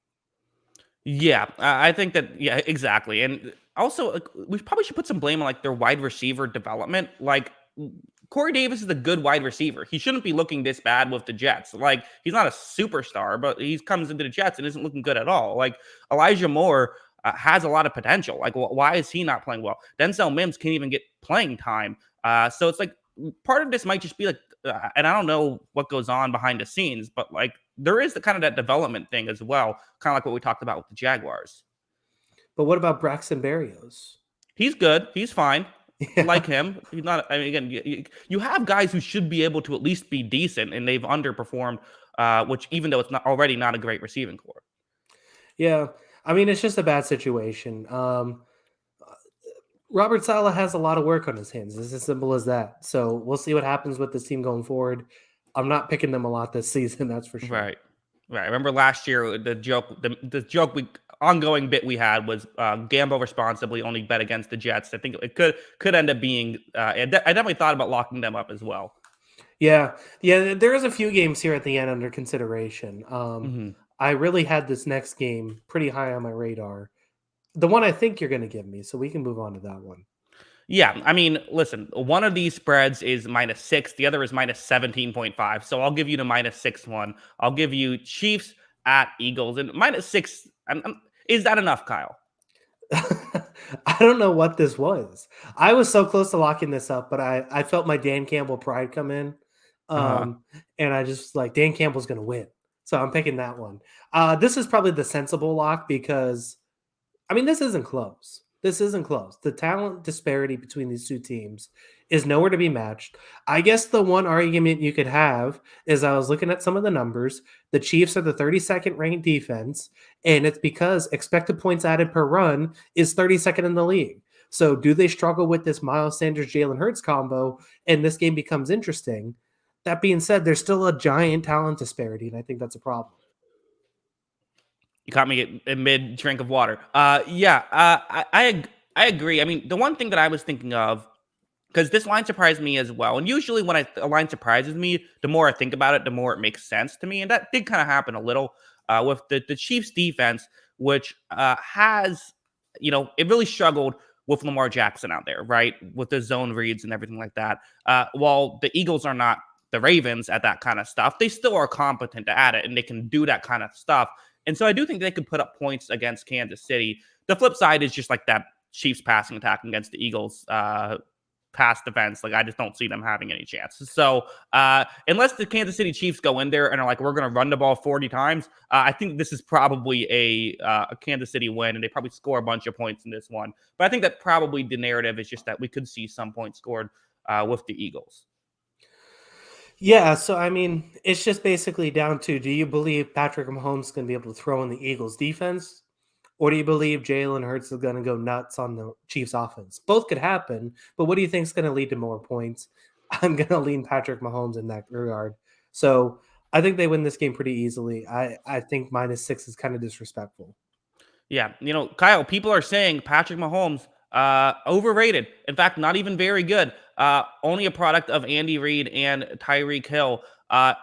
Yeah, I think that. Yeah, exactly. And also, like, we probably should put some blame on like their wide receiver development. Like Corey Davis is a good wide receiver. He shouldn't be looking this bad with the Jets. Like he's not a superstar, but he comes into the Jets and isn't looking good at all. Like Elijah Moore has a lot of potential. Like why is he not playing well? Denzel Mims can't even get playing time. So it's like part of this might just be like, and I don't know what goes on behind the scenes, but like there is the kind of that development thing as well, kind of like what we talked about with the Jaguars. But what about Braxton Berrios? He's good. He's fine. Yeah. Like him. He's not. I mean, again, you have guys who should be able to at least be decent, and they've underperformed. Which even though it's not already not a great receiving core. Yeah. I mean, it's just a bad situation. Robert Saleh has a lot of work on his hands. It's as simple as that. So we'll see what happens with this team going forward. I'm not picking them a lot this season, that's for sure. Right. Right. I remember last year the joke we ongoing bit we had was gamble responsibly, only bet against the Jets. I think it could end up being. I definitely thought about locking them up as well. Yeah. Yeah. There's a few games here at the end under consideration. Mhm. I really had this next game pretty high on my radar. The one I think you're going to give me, so we can move on to that one. Yeah, I mean, listen, one of these spreads is -6, the other is -17.5. So I'll give you the -6 one. I'll give you Chiefs at Eagles and -6. Is that enough, Kyle? I don't know what this was. I was so close to locking this up, but I felt my Dan Campbell pride come in. Uh-huh. And I just like Dan Campbell's going to win. So I'm picking that one. This is probably the sensible lock because I mean, this isn't close. This isn't close. The talent disparity between these two teams is nowhere to be matched. I guess the one argument you could have is I was looking at some of the numbers. The Chiefs are the 32nd ranked defense, and it's because expected points added per run is 32nd in the league. So, do they struggle with this Miles Sanders Jalen Hurts combo, and this game becomes interesting? That being said, there's still a giant talent disparity, and I think that's a problem. You caught me in mid drink of water. Yeah, I agree. I mean, the one thing that I was thinking of, because this line surprised me as well. And usually when a line surprises me, the more I think about it, the more it makes sense to me. And that did kind of happen a little with the Chiefs defense, which has, it really struggled with Lamar Jackson out there, right? With the zone reads and everything like that. While the Eagles are not the Ravens at that kind of stuff, they still are competent at it and they can do that kind of stuff. And so I do think they could put up points against Kansas City. The flip side is just like that Chiefs passing attack against the Eagles pass defense. Like I just don't see them having any chances. So unless the Kansas City Chiefs go in there and are like, we're going to run the ball 40 times, I think this is probably a Kansas City win, and they probably score a bunch of points in this one. But I think that probably the narrative is just that we could see some points scored with the Eagles. Yeah, so I mean, it's just basically down to do you believe Patrick Mahomes is going to be able to throw in the Eagles defense, or do you believe Jalen Hurts is going to go nuts on the Chiefs offense? Both could happen, but what do you think is going to lead to more points? I'm going to lean Patrick Mahomes in that regard. So I think they win this game pretty easily. I think -6 is kind of disrespectful. Yeah, Kyle, people are saying Patrick Mahomes overrated. In fact, not even very good. Only a product of Andy Reid and Tyreek Hill.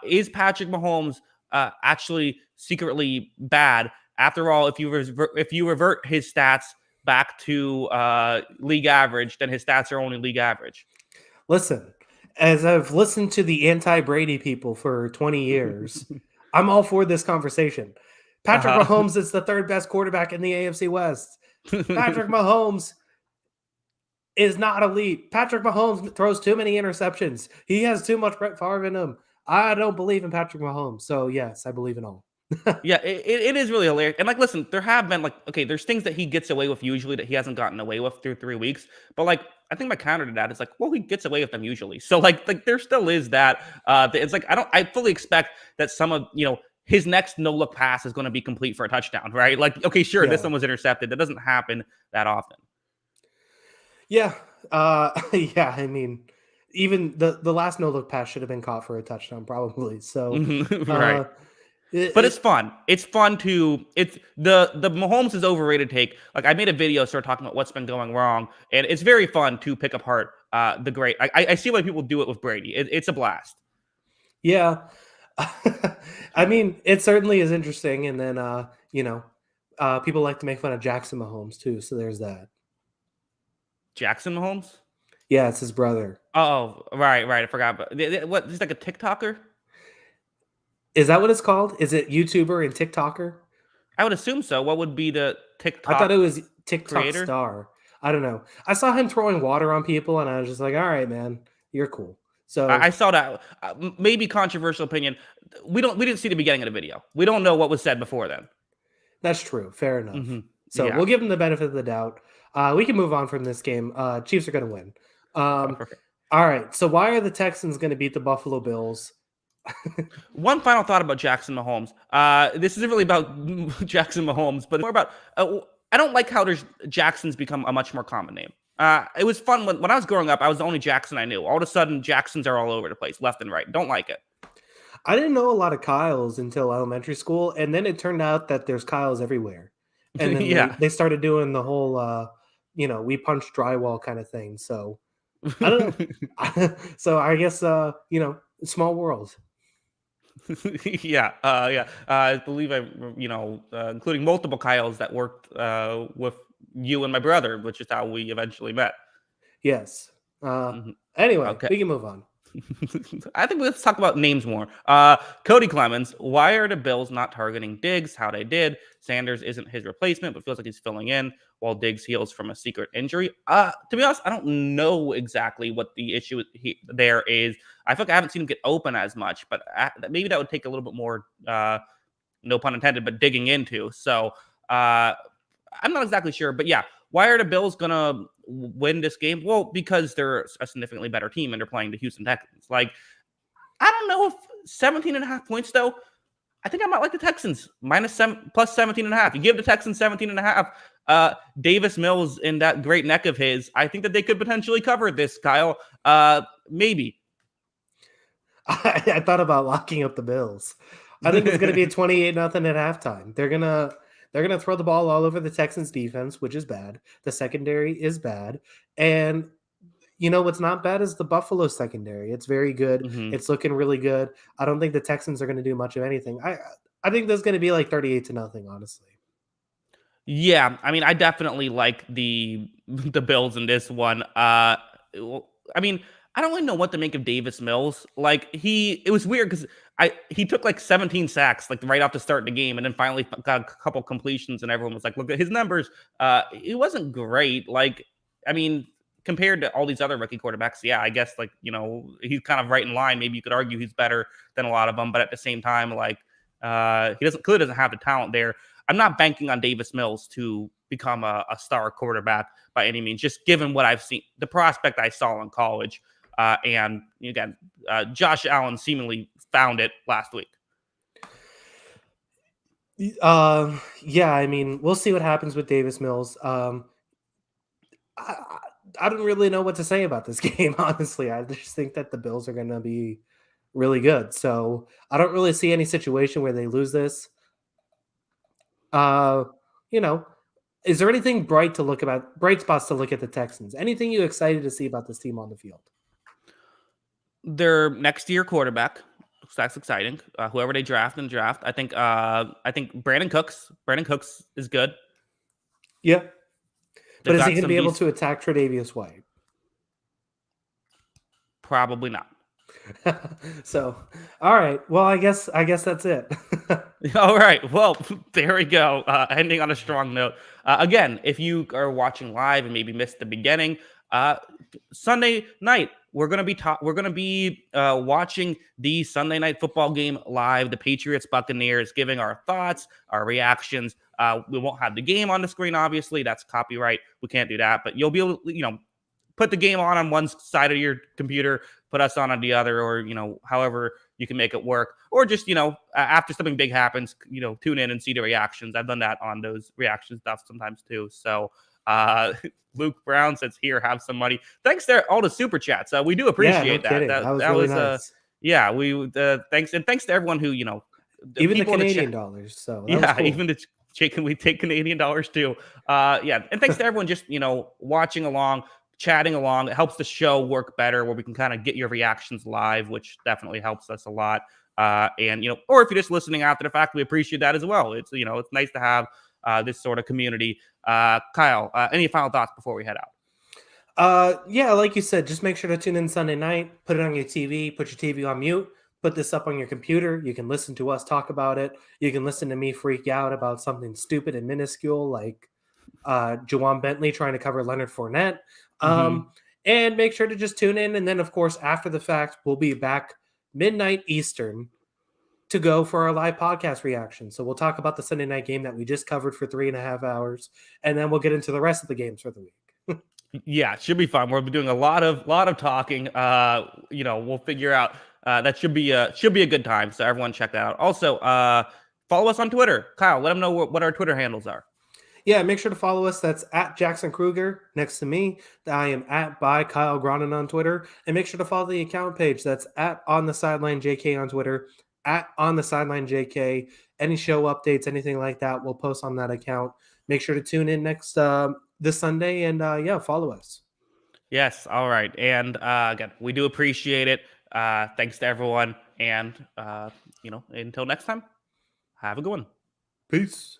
Is Patrick Mahomes actually secretly bad? After all, if you revert his stats back to league average, then his stats are only league average. Listen, as I've listened to the anti-Brady people for 20 years, I'm all for this conversation. Patrick Uh-huh. Mahomes is the third best quarterback in the AFC West. Patrick Mahomes is not elite. Patrick Mahomes throws too many interceptions. He has too much Brett Favre in him. I don't believe in Patrick Mahomes. So, yes, I believe in all. Yeah, it is really hilarious. And like, listen, there have been like, okay, there's things that he gets away with usually that he hasn't gotten away with through 3 weeks. But like, I think my counter to that is like, well, he gets away with them usually. So like there still is that. It's like I fully expect that some of his next no look pass is going to be complete for a touchdown, right? Like, okay, sure, this one was intercepted. That doesn't happen that often. Yeah. Yeah. I mean, even the last no look pass should have been caught for a touchdown, probably. So, Right. But it's fun. It's fun to the Mahomes is overrated take. Like I made a video sort of talking about what's been going wrong, and it's very fun to pick apart the great. I see why people do it with Brady. It's a blast. Yeah. I mean, it certainly is interesting. And then, people like to make fun of Jackson Mahomes too. So there's that. Jackson Mahomes? Yeah, it's his brother. Oh, right. I forgot. But what? He's like a TikToker. Is that what it's called? Is it YouTuber and TikToker? I would assume so. What would be the I thought it TikTok was TikTok creator? star. I don't know. I saw him throwing water on people, and I was just like, all right, man, you're cool. So I saw that. Maybe controversial opinion. We didn't see the beginning of the video. We don't know what was said before then. that's true. Fair enough. Hmm. So Yeah. we'll give him the benefit of the doubt. We can move on from this game. Chiefs are going to win. All right. So why are the Texans going to beat the Buffalo Bills? One final thought about Jackson Mahomes. This isn't really about Jackson Mahomes, but more about. I don't like how Jackson's become a much more common name. It was fun when I was growing up. I was the only Jackson I knew. All of a sudden, Jacksons are all over the place, left and right. Don't like it. I didn't know a lot of Kyles until elementary school, and then it turned out that there's Kyles everywhere. And then Yeah. they started doing the whole, we punch drywall kind of thing. So I don't know. So I guess, small world. Yeah. I believe including multiple Kyles that worked with you and my brother, which is how we eventually met. Yes. Mhm. Anyway, Okay. we can move on. I think let's talk about names more. Cody Clemens, why are the Bills not targeting Diggs? How they did. Sanders isn't his replacement, but feels like he's filling in while Diggs heals from a secret injury. To be honest, I don't know exactly what the issue there is. I feel like I haven't seen him get open as much, but maybe that would take a little bit more, no pun intended, but digging into. So I'm not exactly sure, but yeah, why are the Bills gonna win this game? Well, because they're a significantly better team and they're playing the Houston Texans. Like, I don't know if 17 and a half points, though. I think I might like the Texans plus 17 and a half. You give the Texans 17 and a half. Davis Mills in that great neck of his, I think that they could potentially cover this, Kyle. Maybe. I thought about locking up the Bills. I think it's going to be a 28-0 at halftime. They're gonna throw the ball all over the Texans defense, which is bad. The secondary is bad, and what's not bad is the Buffalo secondary. It's very good. Mhm. It's looking really good. I don't think the Texans are going to do much of anything. I think there's going to be like 38-0, honestly. Yeah, I mean, I definitely like the Bills in this one. I mean, I don't really know what to make of Davis Mills. Like it was weird because he took like 17 sacks like right off the start of the game, and then finally got a couple completions, and everyone was like, "Look at his numbers." It wasn't great. Like, I mean, compared to all these other rookie quarterbacks, yeah, I guess he's kind of right in line. Maybe you could argue he's better than a lot of them, but at the same time, like he clearly doesn't have the talent there. I'm not banking on Davis Mills to become a star quarterback by any means, just given what I've seen, the prospect I saw in college. And again, Josh Allen seemingly found it last week. Yeah, I mean, we'll see what happens with Davis Mills. I don't really know what to say about this game, honestly. I just think that the Bills are going to be really good. So I don't really see any situation where they lose this. Uh, is there anything bright spots to look at the Texans? Anything you excited to see about this team on the field? Their next year quarterback. That's exciting. Whoever they draft in the draft, I think Brandon Cooks. Brandon Cooks is good. Yeah, but They've is he got going to some be able to attack Tre'Davious White? Probably not. So, all right. Well, I guess that's it. All right. Well, there we go. Ending on a strong note. Again, if you are watching live and maybe missed the beginning, Sunday night we're gonna be watching the Sunday night football game live. The Patriots Buccaneers, giving our thoughts, our reactions. We won't have the game on the screen, obviously. That's copyright. We can't do that. But you'll be able to, put the game on one side of your computer, put us on the other, or however you can make it work, or just after something big happens, tune in and see the reactions. I've done that on those reaction stuff sometimes too. So Luke Brown says, "Here, have some money." Thanks to all the super chats. We do appreciate that. That was really nice. Yeah, we thanks to everyone who even the Canadian dollars. So yeah, cool. even we take Canadian dollars too. Yeah, and thanks to everyone just watching along, chatting along. It helps the show work better, where we can kind of get your reactions live, which definitely helps us a lot. And, or if you're just listening after the fact, we appreciate that as well. It's, it's nice to have this sort of community. Kyle, any final thoughts before we head out? Yeah, like you said, just make sure to tune in Sunday night, put it on your TV, put your TV on mute, put this up on your computer. You can listen to us talk about it. You can listen to me freak out about something stupid and minuscule like Jawan Bentley trying to cover Leonard Fournette. And make sure to just tune in. And then, of course, after the fact, we'll be back midnight Eastern to go for our live podcast reaction. So we'll talk about the Sunday night game that we just covered for 3.5 hours, and then we'll get into the rest of the games for the week. Yeah, it should be fun. We'll be doing a lot of talking. We'll figure out. That should be a good time. So everyone check that out. Also, follow us on Twitter. Kyle, let them know what our Twitter handles are. Yeah, make sure to follow us. That's at Jackson Kruger next to me. I am at by Kyle Gronin on Twitter. And make sure to follow the account page. That's at On the Sideline JK on Twitter, at On the Sideline JK. Any show updates, anything like that, we'll post on that account. Make sure to tune in next this Sunday and follow us. Yes. All right. And again, we do appreciate it. Thanks to everyone. And until next time, have a good one. Peace.